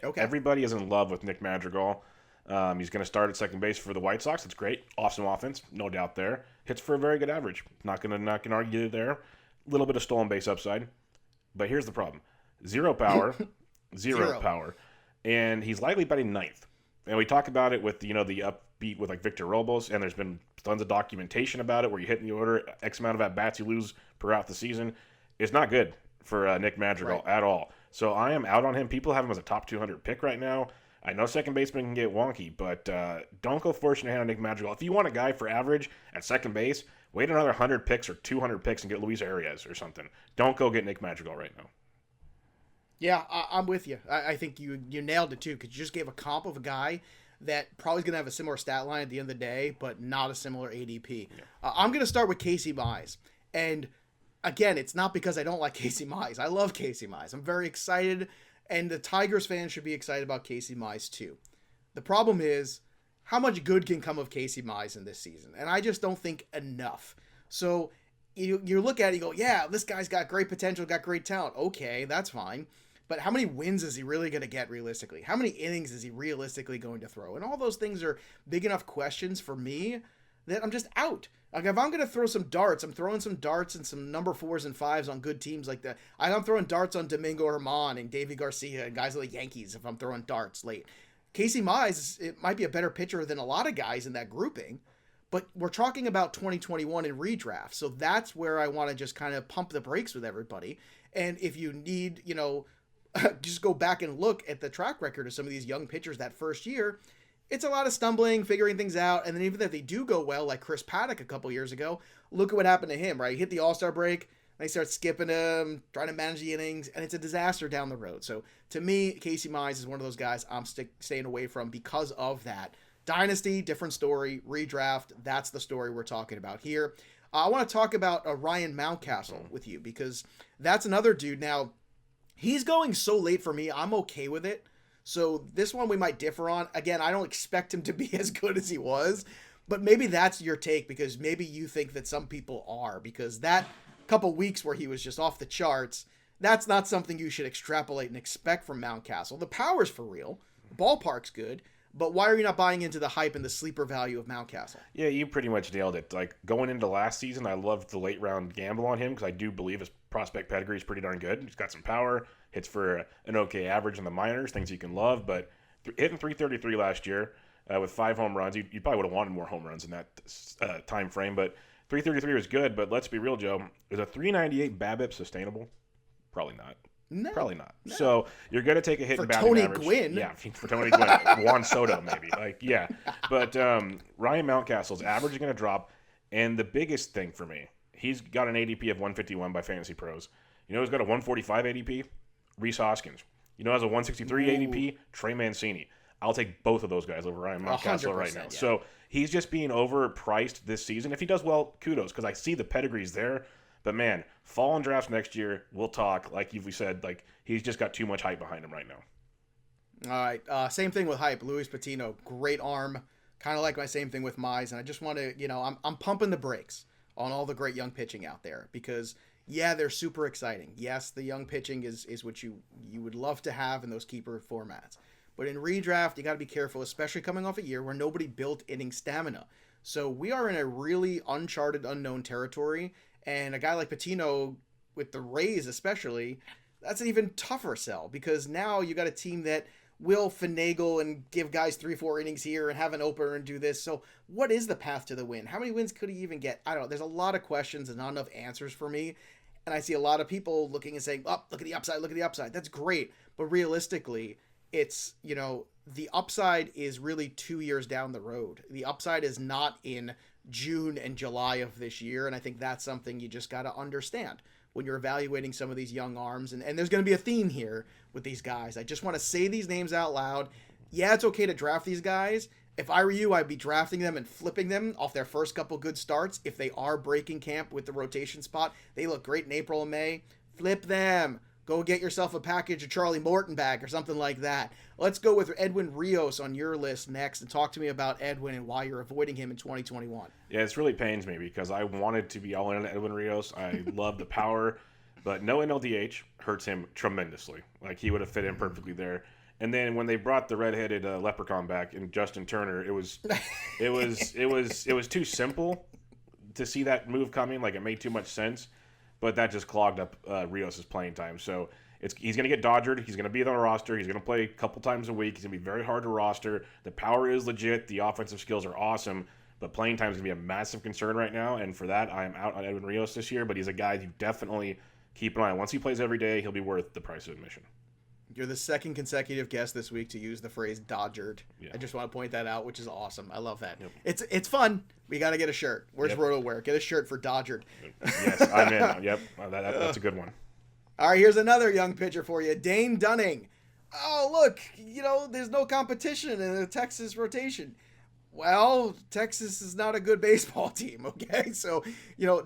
Okay. Everybody is in love with Nick Madrigal. He's going to start at second base for the White Sox. That's great. Awesome offense. No doubt there. Hits for a very good average. Not going to argue there. A little bit of stolen base upside. But here's the problem. Zero power. Zero power. And he's likely batting ninth. And we talk about it with, the upbeat with like Victor Robles. And there's been tons of documentation about it where you hit in the order, X amount of at-bats you lose throughout the season. It's not good for Nick Madrigal at all. So I am out on him. People have him as a top 200 pick right now. I know second baseman can get wonky, but don't go forcing your hand on Nick Madrigal. If you want a guy for average at second base, wait another 100 picks or 200 picks and get Luis Arias or something. Don't go get Nick Madrigal right now. Yeah, I'm with you. I think you nailed it too, because you just gave a comp of a guy that probably is going to have a similar stat line at the end of the day, but not a similar ADP. Yeah. I'm going to start with KC Mize. And again, it's not because I don't like KC Mize. I love KC Mize. I'm very excited, and the Tigers fans should be excited about KC Mize too. The problem is how much good can come of KC Mize in this season, and I just don't think enough. So you look at it, you go, yeah, this guy's got great potential, got great talent. Okay, that's fine. But how many wins is he really going to get realistically? How many innings is he realistically going to throw? And all those things are big enough questions for me that I'm just out. Like, if I'm going to throw some darts, I'm throwing some darts and some number 4s and 5s on good teams like that. I'm throwing darts on Domingo Germán and Davy Garcia and guys like the Yankees if I'm throwing darts late. KC Mize, it might be a better pitcher than a lot of guys in that grouping, but we're talking about 2021 in redraft. So that's where I want to just kind of pump the brakes with everybody. And if you need, just go back and look at the track record of some of these young pitchers that first year. It's a lot of stumbling, figuring things out, and then even if they do go well, like Chris Paddock a couple years ago, look at what happened to him, right? He hit the All-Star break, they start skipping him, trying to manage the innings, and it's a disaster down the road. So to me, KC Mize is one of those guys I'm staying away from because of that. Dynasty, different story. Redraft, that's the story we're talking about here. I want to talk about Ryan Mountcastle with you because that's another dude. Now, he's going so late for me, I'm okay with it. So this one we might differ on. Again, I don't expect him to be as good as he was, but maybe that's your take because maybe you think that some people are, because that couple weeks where he was just off the charts, that's not something you should extrapolate and expect from Mountcastle. The power's for real. The ballpark's good. But why are you not buying into the hype and the sleeper value of Mountcastle? Yeah, you pretty much nailed it. Like, going into last season, I loved the late round gamble on him because I do believe his prospect pedigree is pretty darn good. He's got some power, hits for an okay average in the minors, things you can love. But hitting 333 last year with 5 home runs, you probably would have wanted more home runs in that time frame. But 333 was good. But let's be real, Joe. Is a 398 BABIP sustainable? Probably not. No, probably not. No. So you're going to take a hit for in batting Tony average. Gwynn. Yeah, for Tony Gwynn. Juan Soto, maybe. But Ryan Mountcastle's average is going to drop. And the biggest thing for me, he's got an ADP of 151 by FantasyPros. You know who's got a 145 ADP? Rhys Hoskins. You know who has a 163 ADP? Trey Mancini. I'll take both of those guys over Ryan Mountcastle right now. Yeah. So he's just being overpriced this season. If he does well, kudos, because I see the pedigrees there. But, man, fall and drafts next year, we'll talk. Like we said, like he's just got too much hype behind him right now. All right. Same thing with hype. Luis Patino, great arm. Kind of like my same thing with Mize. And I just want to, I'm pumping the brakes on all the great young pitching out there because Yeah, they're super exciting. Yes, the young pitching is what you would love to have in those keeper formats. But in redraft, you got to be careful, especially coming off a year where nobody built inning stamina. So we are in a really uncharted, unknown territory. And a guy like Patino, with the Rays especially, that's an even tougher sell, because now you got a team that will finagle and give guys 3-4 innings here and have an opener and do this. So what is the path to the win? How many wins could he even get? I don't know. There's a lot of questions and not enough answers for me. And I see a lot of people looking and saying, oh, look at the upside, look at the upside. That's great. But realistically, it's, the upside is really 2 years down the road. The upside is not in June and July of this year. And I think that's something you just got to understand when you're evaluating some of these young arms. And there's going to be a theme here with these guys. I just want to say these names out loud. Yeah, it's okay to draft these guys. If I were you, I'd be drafting them and flipping them off their first couple good starts. If they are breaking camp with the rotation spot, they look great in April and May. Flip them. Go get yourself a package of Charlie Morton back or something like that. Let's go with Edwin Rios on your list next and talk to me about Edwin and why you're avoiding him in 2021. Yeah, this really pains me because I wanted to be all in on Edwin Rios. I love the power, but no NLDH hurts him tremendously. Like, he would have fit in perfectly there. And then when they brought the redheaded leprechaun back in Justin Turner, it was too simple to see that move coming. Like, it made too much sense, but that just clogged up Rios' playing time. So he's going to get dodgered. He's going to be on the roster. He's going to play a couple times a week. He's going to be very hard to roster. The power is legit. The offensive skills are awesome, but playing time is going to be a massive concern right now. And for that, I am out on Edwin Rios this year. But he's a guy you definitely keep an eye on. Once he plays every day, he'll be worth the price of admission. You're the second consecutive guest this week to use the phrase "dodgered." Yeah. I just want to point that out, which is awesome. I love that. Yep. It's fun. We got to get a shirt. Where's RotoWear? Get a shirt for "dodgered." Yes, I'm in. Yep, that's a good one. All right, here's another young pitcher for you, Dane Dunning. Oh, look, there's no competition in the Texas rotation. Well, Texas is not a good baseball team, okay? So,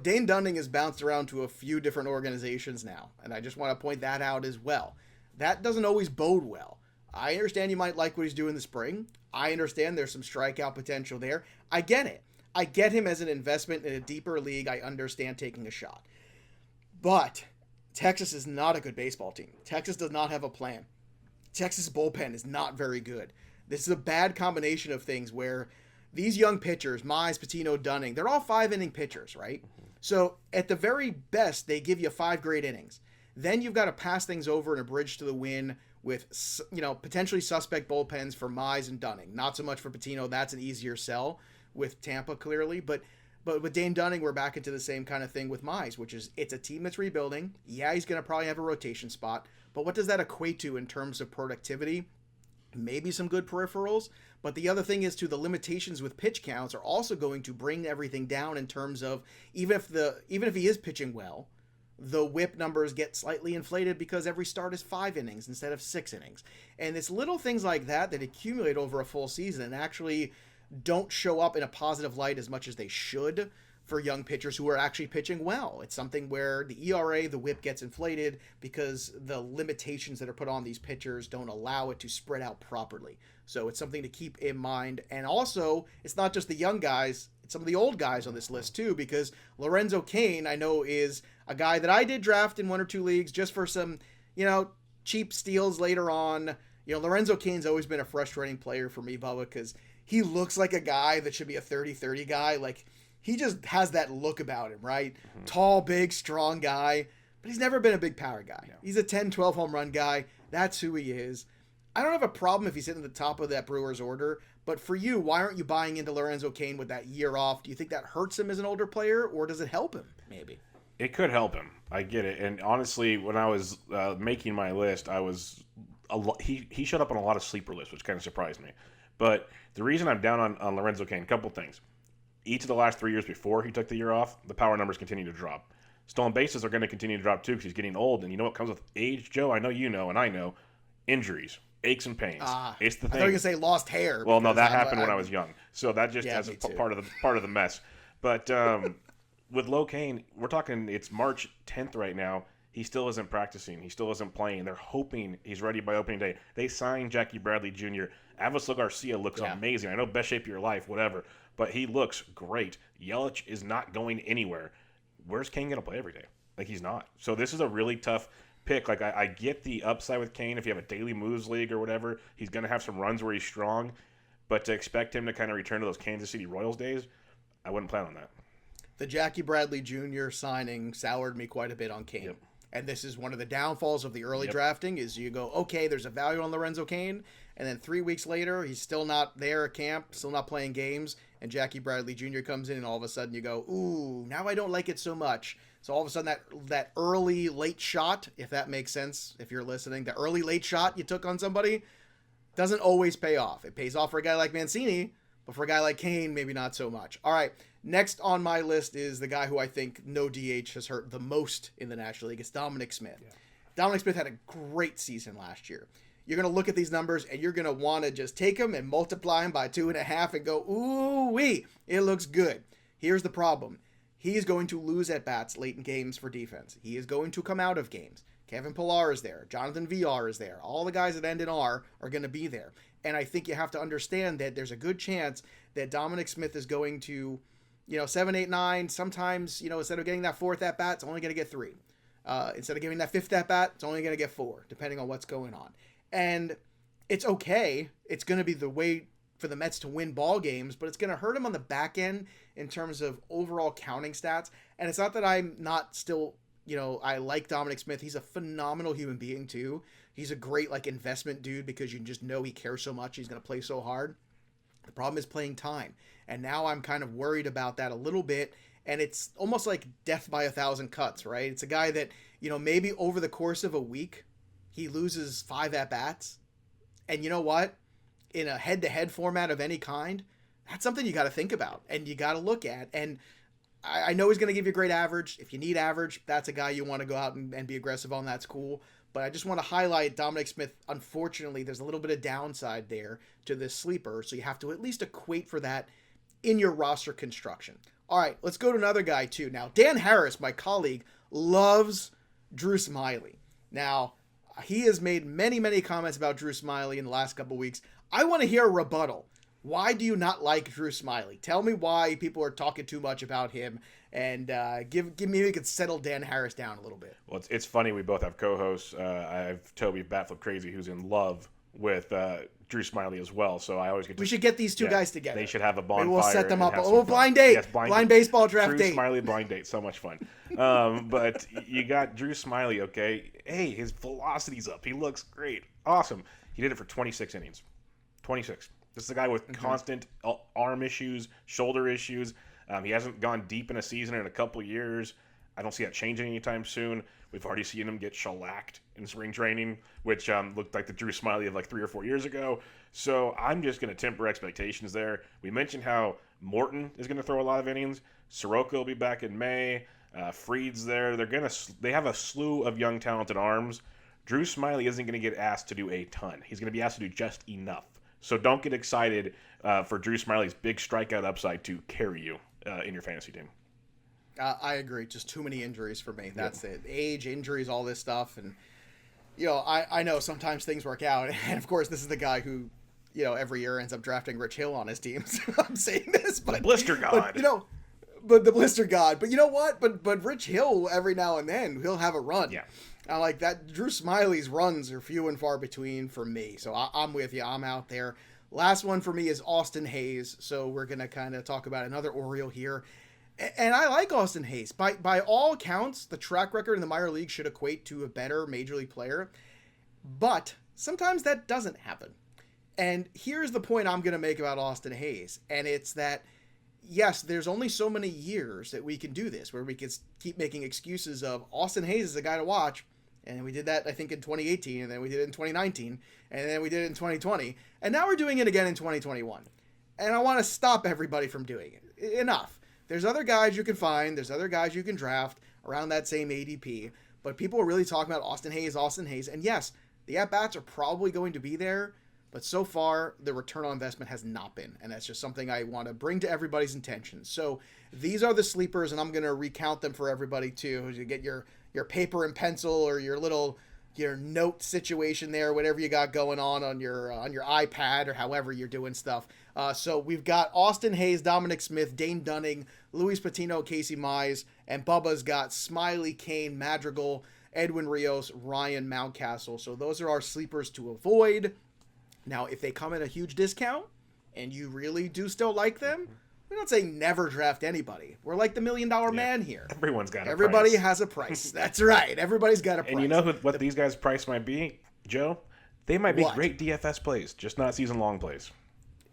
Dane Dunning has bounced around to a few different organizations now, and I just want to point that out as well. That doesn't always bode well. I understand you might like what he's doing in the spring. I understand there's some strikeout potential there. I get it. I get him as an investment in a deeper league. I understand taking a shot. But Texas is not a good baseball team. Texas does not have a plan. Texas bullpen is not very good. This is a bad combination of things where these young pitchers, Mize, Patino, Dunning, they're all 5-inning pitchers, right? So at the very best, they give you 5 great innings. Then you've got to pass things over and a bridge to the win with, potentially suspect bullpens for Mize and Dunning. Not so much for Patino. That's an easier sell with Tampa, clearly. But with Dane Dunning, we're back into the same kind of thing with Mize, which is it's a team that's rebuilding. Yeah, he's going to probably have a rotation spot. But what does that equate to in terms of productivity? Maybe some good peripherals. But the other thing is, the limitations with pitch counts are also going to bring everything down in terms of even if he is pitching well, the whip numbers get slightly inflated because every start is 5 innings instead of 6 innings. And it's little things like that accumulate over a full season and actually don't show up in a positive light as much as they should for young pitchers who are actually pitching well. It's something where the ERA, the whip gets inflated because the limitations that are put on these pitchers don't allow it to spread out properly. So it's something to keep in mind. And also, it's not just the young guys, it's some of the old guys on this list too, because Lorenzo Kane, I know, is a guy that I did draft in 1 or 2 leagues just for some, cheap steals later on. Lorenzo Kane's always been a frustrating player for me, Bubba, because he looks like a guy that should be a 30-30 guy. Like, he just has that look about him, right? Mm-hmm. Tall, big, strong guy, but he's never been a big power guy. No. He's a 10-12 home run guy. That's who he is. I don't have a problem if he's sitting at the top of that Brewers order, but for you, why aren't you buying into Lorenzo Kane with that year off? Do you think that hurts him as an older player, or does it help him, maybe? It could help him. I get it. And honestly, when I was making my list, he showed up on a lot of sleeper lists, which kind of surprised me. But the reason I'm down on Lorenzo Kane, a couple things. Each of the last 3 years before he took the year off, the power numbers continue to drop. Stolen bases are going to continue to drop too because he's getting old. And you know what comes with age, Joe? I know you know, and I know. Injuries, aches and pains. It's the thing. I thought you were going to say lost hair. Well, no, that happened when I was young. So that just has a part of the mess. But with Lo Kane, we're talking it's March 10th right now. He still isn't practicing. He still isn't playing. They're hoping he's ready by opening day. They signed Jackie Bradley Jr. Avislo Garcia looks amazing. I know best shape of your life, whatever, but he looks great. Yelich is not going anywhere. Where's Kane going to play every day? Like, he's not. So this is a really tough pick. Like, I get the upside with Kane. If you have a daily moves league or whatever, he's going to have some runs where he's strong. But to expect him to kind of return to those Kansas City Royals days, I wouldn't plan on that. The Jackie Bradley Jr. signing soured me quite a bit on Kane. Yep. And this is one of the downfalls of the early drafting is you go, okay, there's a value on Lorenzo Kane, and then 3 weeks later, he's still not there at camp, still not playing games, and Jackie Bradley Jr. comes in, and all of a sudden you go, ooh, now I don't like it so much. So all of a sudden that early, late shot, if that makes sense, if you're listening, the early, late shot you took on somebody doesn't always pay off. It pays off for a guy like Mancini, but for a guy like Kane, maybe not so much. All right, next on my list is the guy who I think no DH has hurt the most in the National League. It's Dominick Smith. Yeah. Dominick Smith had a great season last year. You're going to look at these numbers, and you're going to want to just take them and multiply them by 2.5 and go, ooh-wee, it looks good. Here's the problem. He is going to lose at-bats late in games for defense. He is going to come out of games. Kevin Pillar is there. Jonathan VR is there. All the guys that end in R are going to be there. And I think you have to understand that there's a good chance that Dominick Smith is going to, 7, 8, 9, sometimes, instead of getting that 4th at-bat, it's only going to get 3. Instead of getting that 5th at-bat, it's only going to get 4, depending on what's going on. And it's okay. It's going to be the way for the Mets to win ball games, but it's going to hurt him on the back end in terms of overall counting stats. And it's not that I'm not still, I like Dominick Smith. He's a phenomenal human being too. He's a great investment dude because you just know he cares so much. He's going to play so hard. The problem is playing time. And now I'm kind of worried about that a little bit. And it's almost like death by 1,000 cuts, right? It's a guy that, maybe over the course of a week, he loses 5 at-bats. And you know what? In a head-to-head format of any kind, that's something you got to think about and you got to look at. And I know he's going to give you a great average. If you need average, that's a guy you want to go out and be aggressive on. That's cool. But I just want to highlight Dominick Smith. Unfortunately, there's a little bit of downside there to this sleeper. So you have to at least equate for that in your roster construction. All right, let's go to another guy too. Now, Dan Harris, my colleague, loves Drew Smiley. Now, he has made many, many comments about Drew Smiley in the last couple weeks. I want to hear a rebuttal. Why do you not like Drew Smiley? Tell me why people are talking too much about him, and give me, we could settle Dan Harris down a little bit. Well, it's funny. We both have co-hosts. I have Toby Batflip Crazy, who's in love with Drew Smiley as well. So I always get. We should get these two guys together. They should have a bonfire. Maybe we'll set them up. Oh, blind date. Yes, blind baseball draft Drew date. Smiley blind date. So much fun. But you got Drew Smiley. Okay. Hey, his velocity's up. He looks great. Awesome. He did it for 26 innings. 26. This is a guy with constant arm issues, shoulder issues. He hasn't gone deep in a season in a couple years. I don't see that changing anytime soon. We've already seen him get shellacked in spring training, which looked like the Drew Smiley of 3 or 4 years ago. So I'm just going to temper expectations there. We mentioned how Morton is going to throw a lot of innings. Soroka will be back in May. Fried's there. They have a slew of young, talented arms. Drew Smiley isn't going to get asked to do a ton. He's going to be asked to do just enough. So don't get excited for Drew Smiley's big strikeout upside to carry you in your fantasy team. I agree. Just too many injuries for me. That's it. Age, injuries, all this stuff. And, I know sometimes things work out. And, of course, this is the guy who, every year ends up drafting Rich Hill on his teams. I'm saying this. But, the blister god. But the blister god. But you know what? But Rich Hill, every now and then, he'll have a run. Yeah. I like that. Drew Smiley's runs are few and far between for me. So I'm with you. I'm out there. Last one for me is Austin Hayes. So we're going to kind of talk about another Oriole here. And I like Austin Hayes. By all accounts, the track record in the minor league should equate to a better major league player. But sometimes that doesn't happen. And here's the point I'm going to make about Austin Hayes. And it's that, yes, there's only so many years that we can do this, where we can keep making excuses of Austin Hayes is a guy to watch. And we did that, I think, in 2018, and then we did it in 2019, and then we did it in 2020, and now we're doing it again in 2021. And I want to stop everybody from doing it. Enough. There's other guys you can find, there's other guys you can draft around that same ADP, but people are really talking about Austin Hayes, and yes, the at-bats are probably going to be there, but so far, the return on investment has not been, and that's just something I want to bring to everybody's attention. So these are the sleepers, and I'm going to recount them for everybody, too, as you get your paper and pencil or your little your note situation there, whatever you got going on your iPad or however you're doing stuff. So we've got Austin Hayes, Dominick Smith, Dane Dunning, Luis Patino, Casey Mize, and Bubba's got Smiley, Kane, Madrigal, Edwin Rios, Ryan Mountcastle. So those are our sleepers to avoid. Now, if they come at a huge discount and you really do still like them, we don't say never draft anybody. We're like the $1 Million Man here. Everyone's got a Everybody price. has a price. That's right. Everybody's got a price. And you know what these guys' price might be, Joe? They might be great DFS plays, just not season-long plays.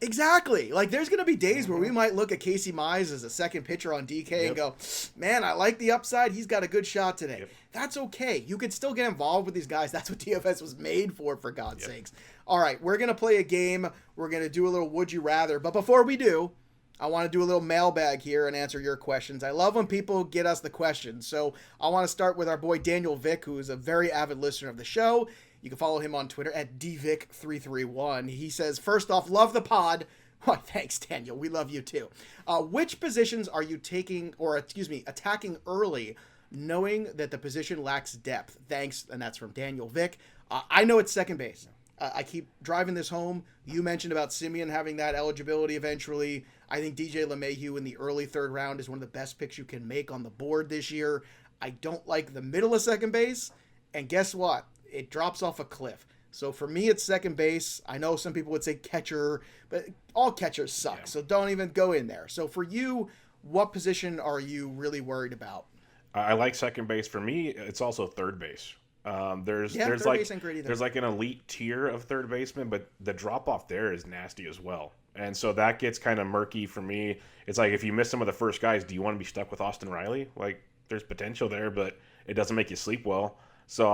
Exactly. Like, there's going to be days where we might look at Casey Mize as a second pitcher on DK and go, man, I like the upside. He's got a good shot today. Yep. That's okay. You could still get involved with these guys. That's what DFS was made for God's sakes. All right, we're going to play a game. We're going to do a little Would You Rather. But before we do, I want to do a little mailbag here and answer your questions. I love when people get us the questions. So I want to start with our boy Daniel Vick, who is a very avid listener of the show. You can follow him on Twitter at dvic331. He says, first off, love the pod. Why, thanks, Daniel. We love you too. Which positions are you attacking early, knowing that the position lacks depth? Thanks, and that's from Daniel Vick. I know it's second base. I keep driving this home. You mentioned about Simeon having that eligibility eventually. I think DJ LeMahieu in the early third round is one of the best picks you can make on the board this year. I don't like the middle of second base, and guess what? It drops off a cliff. So for me, it's second base. I know some people would say catcher, but all catchers suck, so don't even go in there. So for you, what position are you really worried about? I like second base. For me, it's also third base. There's third like base ain't great either. There's like an elite tier of third baseman, but the drop off there is nasty as well. And so that gets kind of murky for me. It's like if you miss some of the first guys, do you want to be stuck with Austin Riley? Like there's potential there, but it doesn't make you sleep well. So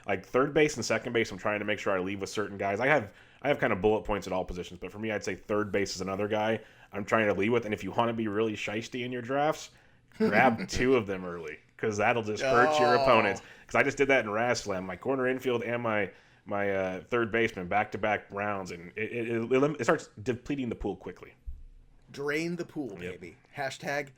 like third base and second base, I'm trying to make sure I leave with certain guys. I have kind of bullet points at all positions, but for me, I'd say third base is another guy I'm trying to leave with. And if you want to be really shiesty in your drafts, grab two of them early because that'll just hurt your opponents. Because I just did that in Raslam, my corner infield and my third baseman back-to-back rounds, and it starts depleting the pool quickly. Drain the pool, baby. Hashtag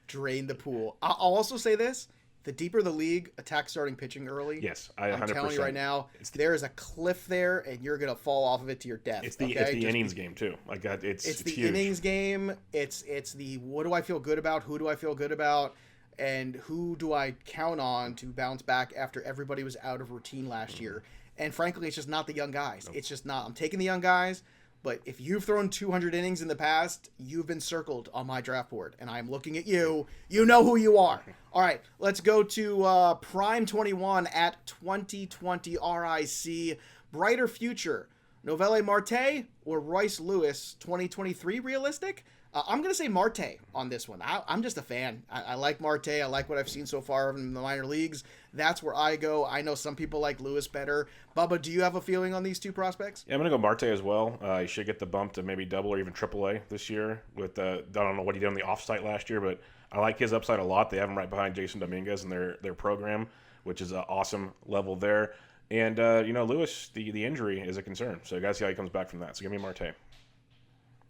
drain the pool. I'll also say this. The deeper the league, attack starting pitching early. Yes, I'm 100%. Telling you right now, there is a cliff there, and you're going to fall off of it to your death. It's the innings game, too. Like it's the huge. Innings game. It's the what do I feel good about? Who do I feel good about? And who do I count on to bounce back after everybody was out of routine last year? And frankly, it's just not the young guys. Nope. It's just not. I'm taking the young guys, but if you've thrown 200 innings in the past, you've been circled on my draft board, and I'm looking at you. You know who you are. All right, let's go to Prime 21 at 2020 RIC. Brighter future, Novelle Marte or Royce Lewis 2023 realistic? I'm going to say Marte on this one. I'm just a fan. I like Marte. I like what I've seen so far in the minor leagues. That's where I go. I know some people like Lewis better. Bubba, do you have a feeling on these two prospects? Yeah, I'm going to go Marte as well. He should get the bump to maybe double or even triple A this year. I don't know what he did on the offsite last year, but I like his upside a lot. They have him right behind Jason Dominguez in their program, which is an awesome level there. And, Lewis, the injury is a concern. So you got to see how he comes back from that. So give me Marte.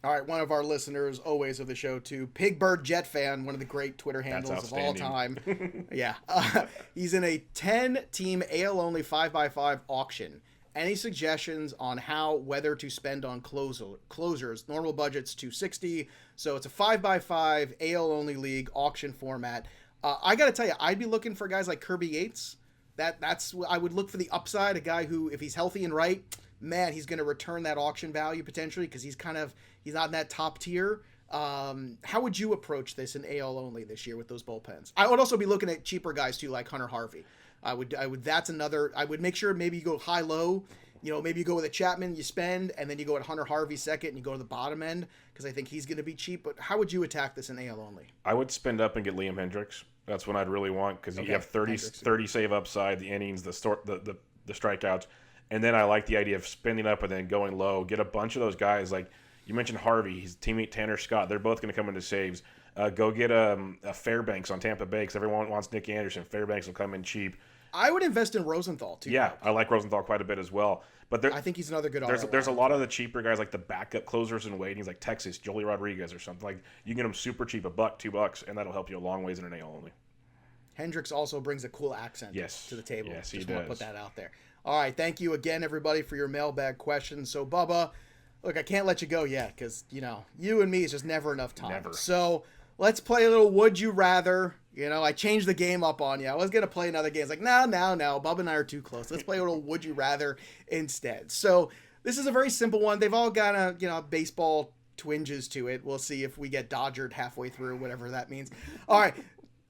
All right, one of our listeners, always of the show too, Pigbird Jet Fan, one of the great Twitter handles of all time. Yeah. He's in a 10-team AL-only 5x5 auction. Any suggestions on whether to spend on closers? Normal budget's $260, so it's a 5x5 AL-only league auction format. I got to tell you, I'd be looking for guys like Kirby Yates. That's I would look for the upside, a guy who, if he's healthy and right, man, he's going to return that auction value potentially because he's not in that top tier. How would you approach this in AL only this year with those bullpens? I would also be looking at cheaper guys too, like Hunter Harvey. I would make sure maybe you go high low, maybe you go with a Chapman, you spend, and then you go at Hunter Harvey second and you go to the bottom end because I think he's going to be cheap. But how would you attack this in AL only? I would spend up and get Liam Hendricks. That's what I'd really want because you have 30 save upside, the innings, the strikeouts. And then I like the idea of spending up and then going low. Get a bunch of those guys. Like you mentioned Harvey, his teammate Tanner Scott. They're both going to come into saves. Go get a Fairbanks on Tampa Bay because everyone wants Nick Anderson. Fairbanks will come in cheap. I would invest in Rosenthal too. Yeah, I like Rosenthal quite a bit as well. But I think he's another good. There's a lot of the cheaper guys like the backup closers and waiting, like Texas, Jolie Rodriguez or something. Like you can get them super cheap, $1, $2, and that'll help you a long ways in an AL only. Hendricks also brings a cool accent to the table. Yes, he Just does. want to put that out there. All right, thank you again, everybody, for your mailbag questions. So, Bubba, look, I can't let you go yet because, you and me is just never enough time. Never. So let's play a little Would You Rather. I changed the game up on you. I was going to play another game. It's like, no. Bubba and I are too close. Let's play a little Would You Rather instead. So this is a very simple one. They've all got baseball twinges to it. We'll see if we get dodgered halfway through, whatever that means. All right,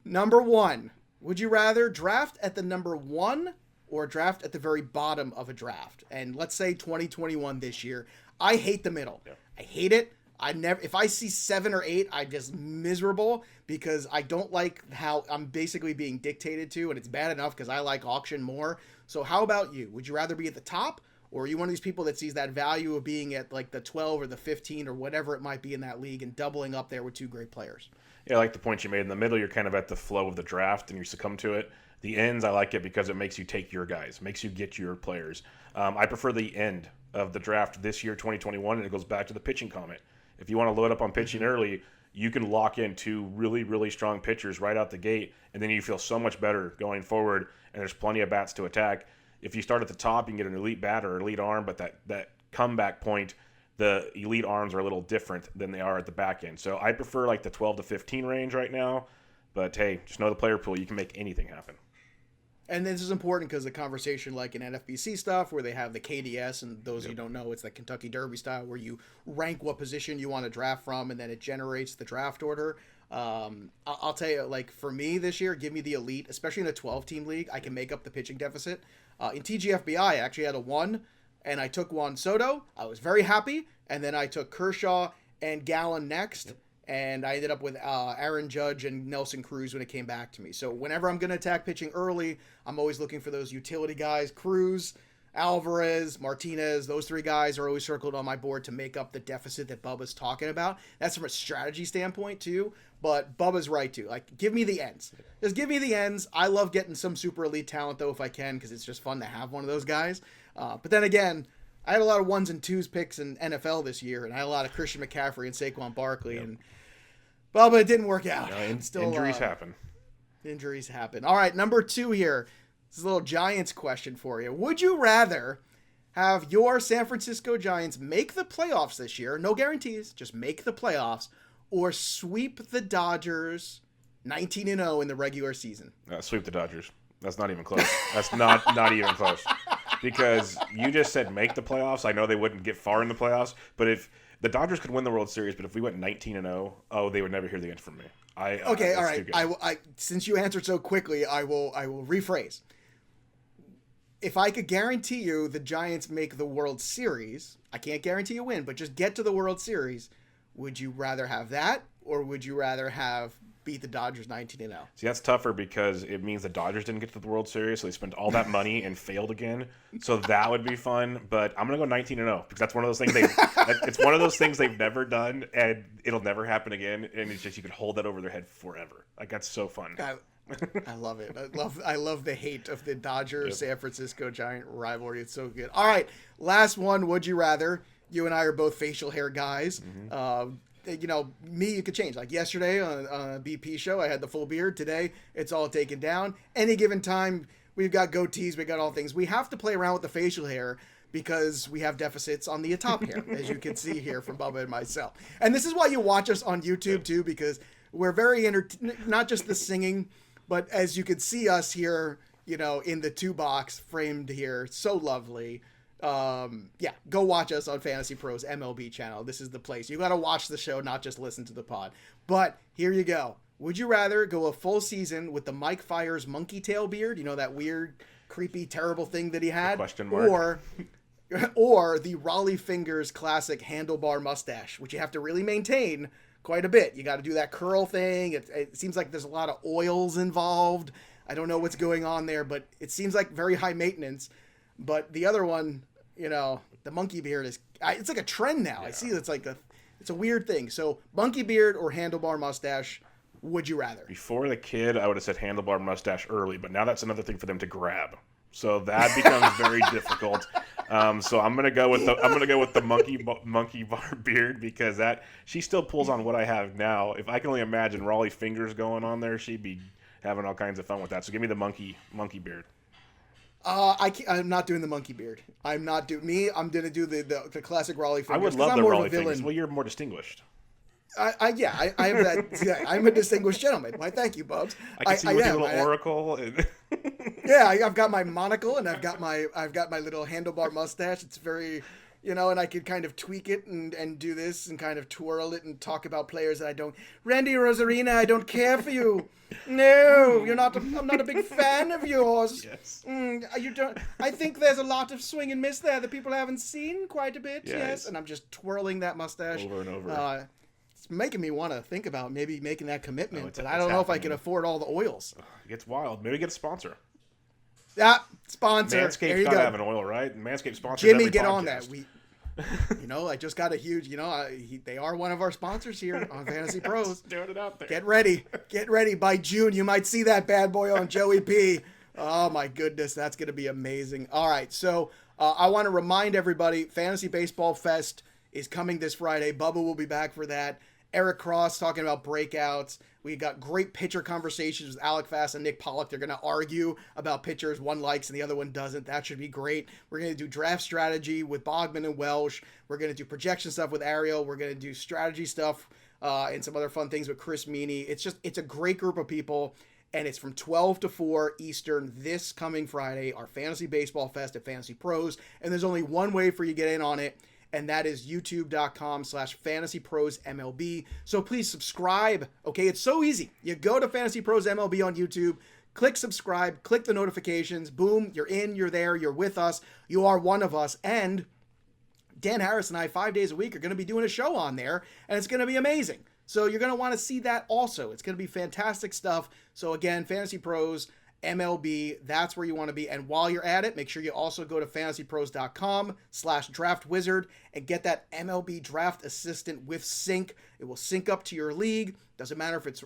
number one. Would you rather draft at the number 1 or draft at the very bottom of a draft? And let's say 2021 this year. I hate the middle. Yeah. I hate it. If I see 7 or 8, I'm just miserable because I don't like how I'm basically being dictated to, and it's bad enough because I like auction more. So how about you? Would you rather be at the top, or are you one of these people that sees that value of being at like the 12 or the 15 or whatever it might be in that league and doubling up there with 2 great players? Yeah, I like the point you made. In the middle, you're kind of at the flow of the draft and you succumb to it. The ends, I like it because it makes you take your guys, makes you get your players. I prefer the end of the draft this year, 2021, and it goes back to the pitching comment. If you want to load up on pitching early, you can lock in 2 really, really strong pitchers right out the gate, and then you feel so much better going forward, and there's plenty of bats to attack. If you start at the top, you can get an elite bat or elite arm, but that comeback point, the elite arms are a little different than they are at the back end. So I prefer like the 12 to 15 range right now, but hey, just know the player pool. You can make anything happen. And this is important because the conversation like in NFBC stuff where they have the KDS, and those of you don't know, it's the Kentucky Derby style where you rank what position you want to draft from and then it generates the draft order. I'll tell you, like for me this year, give me the elite, especially in a 12-team league. I can make up the pitching deficit. In TGFBI, I actually had a 1, and I took Juan Soto. I was very happy, and then I took Kershaw and Gallen next. Yep. And I ended up with Aaron Judge and Nelson Cruz when it came back to me. So whenever I'm going to attack pitching early, I'm always looking for those utility guys. Cruz, Alvarez, Martinez, those 3 guys are always circled on my board to make up the deficit that Bubba's talking about. That's from a strategy standpoint too, but Bubba's right too. Like, give me the ends. Just give me the ends. I love getting some super elite talent though if I can because it's just fun to have one of those guys. But then again, I had a lot of 1s and 2s picks in NFL this year, and I had a lot of Christian McCaffrey and Saquon Barkley, and Bubba, it didn't work out. Injuries happen. Injuries happen. All right, number 2 here. This is a little Giants question for you. Would you rather have your San Francisco Giants make the playoffs this year, no guarantees, just make the playoffs, or sweep the Dodgers 19-0 in the regular season? Sweep the Dodgers. That's not even close. That's not even close. Because you just said make the playoffs. I know they wouldn't get far in the playoffs, but if the Dodgers could win the World Series, but if we went 19-0, they would never hear the end from me. Okay, all right. I since you answered so quickly, I will rephrase. If I could guarantee you the Giants make the World Series, I can't guarantee you win, but just get to the World Series, would you rather have that, or would you rather have beat the Dodgers 19-0? See, that's tougher because it means the Dodgers didn't get to the World Series, so they spent all that money and failed again. So that would be fun. But I'm gonna go 19-0 because that's one of those things it's one of those things they've never done, and it'll never happen again. And it's just you could hold that over their head forever. Like that's so fun. I love it. I love the hate of the Dodgers San Francisco Giant rivalry. It's so good. All right, last one. Would you rather? You and I are both facial hair guys. Mm-hmm. Me, you could change. Like yesterday on a BP show, I had the full beard. Today, it's all taken down. Any given time, we've got goatees, we got all things. We have to play around with the facial hair because we have deficits on the top hair, as you can see here from Bubba and myself. And this is why you watch us on YouTube, too, because we're very not just the singing, but as you can see us here, in the 2-box framed here, so lovely. Go watch us on FantasyPros MLB channel. This is the place. You got to watch the show, not just listen to the pod. But here you go. Would you rather go a full season with the Mike Fiers monkey tail beard? That weird, creepy, terrible thing that he had? Question mark. Or the Raleigh Fingers classic handlebar mustache, which you have to really maintain quite a bit. You got to do that curl thing. It seems like there's a lot of oils involved. I don't know what's going on there, but it seems like very high maintenance. But the other one, the monkey beard it's like a trend now. Yeah. I see it's a weird thing. So monkey beard or handlebar mustache, would you rather? Before the kid, I would have said handlebar mustache early, but now that's another thing for them to grab. So that becomes very difficult. So I'm gonna go with the monkey bar beard because she still pulls on what I have now. If I can only imagine Raleigh Fingers going on there, she'd be having all kinds of fun with that. So give me the monkey beard. I'm not doing the monkey beard. I'm not doing me. I'm gonna do the classic Raleigh fingers. I would love the Raleigh fingers. Well, you're more distinguished. I am that. Yeah, I'm a distinguished gentleman. Why, thank you, Bubs. I can see you with your little oracle. And... yeah, I've got my monocle and I've got my little handlebar mustache. It's very, and I could kind of tweak it and do this and kind of twirl it and talk about players that I don't. Randy Rosarina, I don't care for you. No, you're not. I'm not a big fan of yours. Yes. You don't. I think there's a lot of swing and miss there that people haven't seen quite a bit. Yes. And I'm just twirling that mustache over and over. It's making me want to think about maybe making that commitment, but I don't know if I can afford all the oils. It gets wild. Maybe get a sponsor. Yeah, sponsor. Manscaped's got to have an oil, right? Manscaped sponsors Jimmy, every get podcast. on that. I just got a huge, they are one of our sponsors here on Fantasy Pros. Doing it out there. Get ready. By June, you might see that bad boy on Joey P. Oh my goodness, that's going to be amazing. All right, so I want to remind everybody, Fantasy Baseball Fest is coming this Friday. Bubba will be back for that. Eric Cross talking about breakouts. We got great pitcher conversations with Alec Baum and Nick Pollock. They're going to argue about pitchers. One likes and the other one doesn't. That should be great. We're going to do draft strategy with Bogman and Welsh. We're going to do projection stuff with Ariel. We're going to do strategy stuff and some other fun things with Chris Meany. It's a great group of people. And it's from 12 to 4 Eastern this coming Friday, our Fantasy Baseball Fest at Fantasy Pros. And there's only one way for you to get in on it, and that is youtube.com/FantasyProsMLB. So please subscribe, okay? It's so easy. You go to Fantasy Pros MLB on YouTube, click subscribe, click the notifications, boom, you're in, you're there, you're with us, you are one of us, and Dan Harris and I 5 days a week are going to be doing a show on there, and it's going to be amazing. So you're going to want to see that also. It's going to be fantastic stuff. So again, Fantasy Pros MLB, that's where you want to be. And while you're at it, make sure you also go to fantasypros.com/draftwizard and get that MLB Draft Assistant with sync. It will sync up to your league. Doesn't matter if it's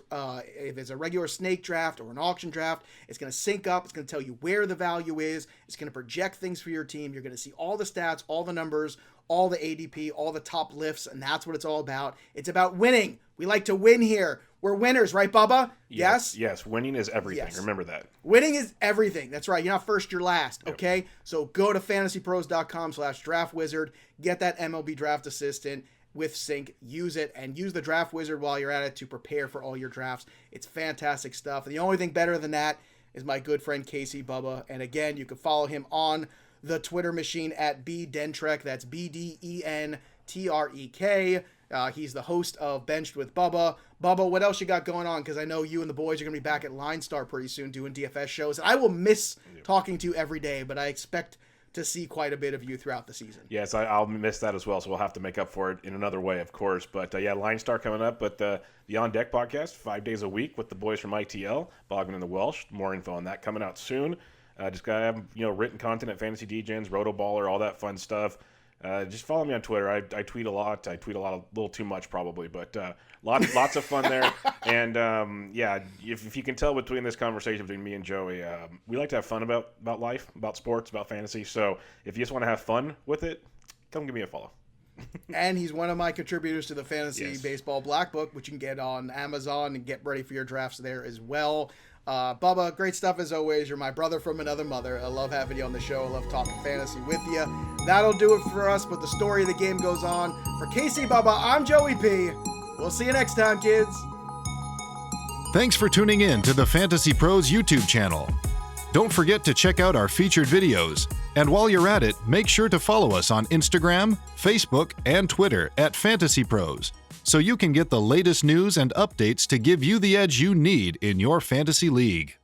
a regular snake draft or an auction draft. It's going to sync up. It's going to tell you where the value is. It's going to project things for your team. You're going to see all the stats, all the numbers, all the ADP, all the top lifts, and that's what it's all about. It's about winning. We like to win here. We're winners, right, Bubba? Yes? Yes, winning is everything. Yes. Remember that. Winning is everything. That's right. You're not first, you're last, okay? Yep. So go to fantasypros.com/draftwizard, get that MLB Draft Assistant with sync, use it, and use the Draft Wizard while you're at it to prepare for all your drafts. It's fantastic stuff. And the only thing better than that is my good friend KC Bubba. And again, you can follow him on the Twitter machine at BDentrek. That's BDENTREK. He's the host of Benched with Bubba. Bubba, what else you got going on? Because I know you and the boys are going to be back at Line Star pretty soon doing DFS shows. I will miss talking to you every day, but I expect to see quite a bit of you throughout the season. Yes, I'll miss that as well, so we'll have to make up for it in another way, of course. But Line Star coming up, but the On Deck podcast, 5 days a week with the boys from ITL, Bogman and the Welsh. More info on that coming out soon. Just got to have written content at Fantasy DGens, Rotoballer, all that fun stuff. Just follow me on Twitter. I tweet a lot. I tweet a little too much probably, but lots of fun there. And if you can tell between this conversation between me and Joey, we like to have fun about life, about sports, about fantasy. So if you just want to have fun with it, come give me a follow. And he's one of my contributors to the Fantasy Baseball Black Book, which you can get on Amazon and get ready for your drafts there as well. Bubba, great stuff as always. You're my brother from another mother. I love having you on the show. I love talking fantasy with you. That'll do it for us, but the story of the game goes on. For KC Bubba, I'm Joey P. We'll see you next time, kids. Thanks for tuning in to the Fantasy Pros YouTube channel. Don't forget to check out our featured videos. And while you're at it, make sure to follow us on Instagram, Facebook, and Twitter at Fantasy Pros, so you can get the latest news and updates to give you the edge you need in your fantasy league.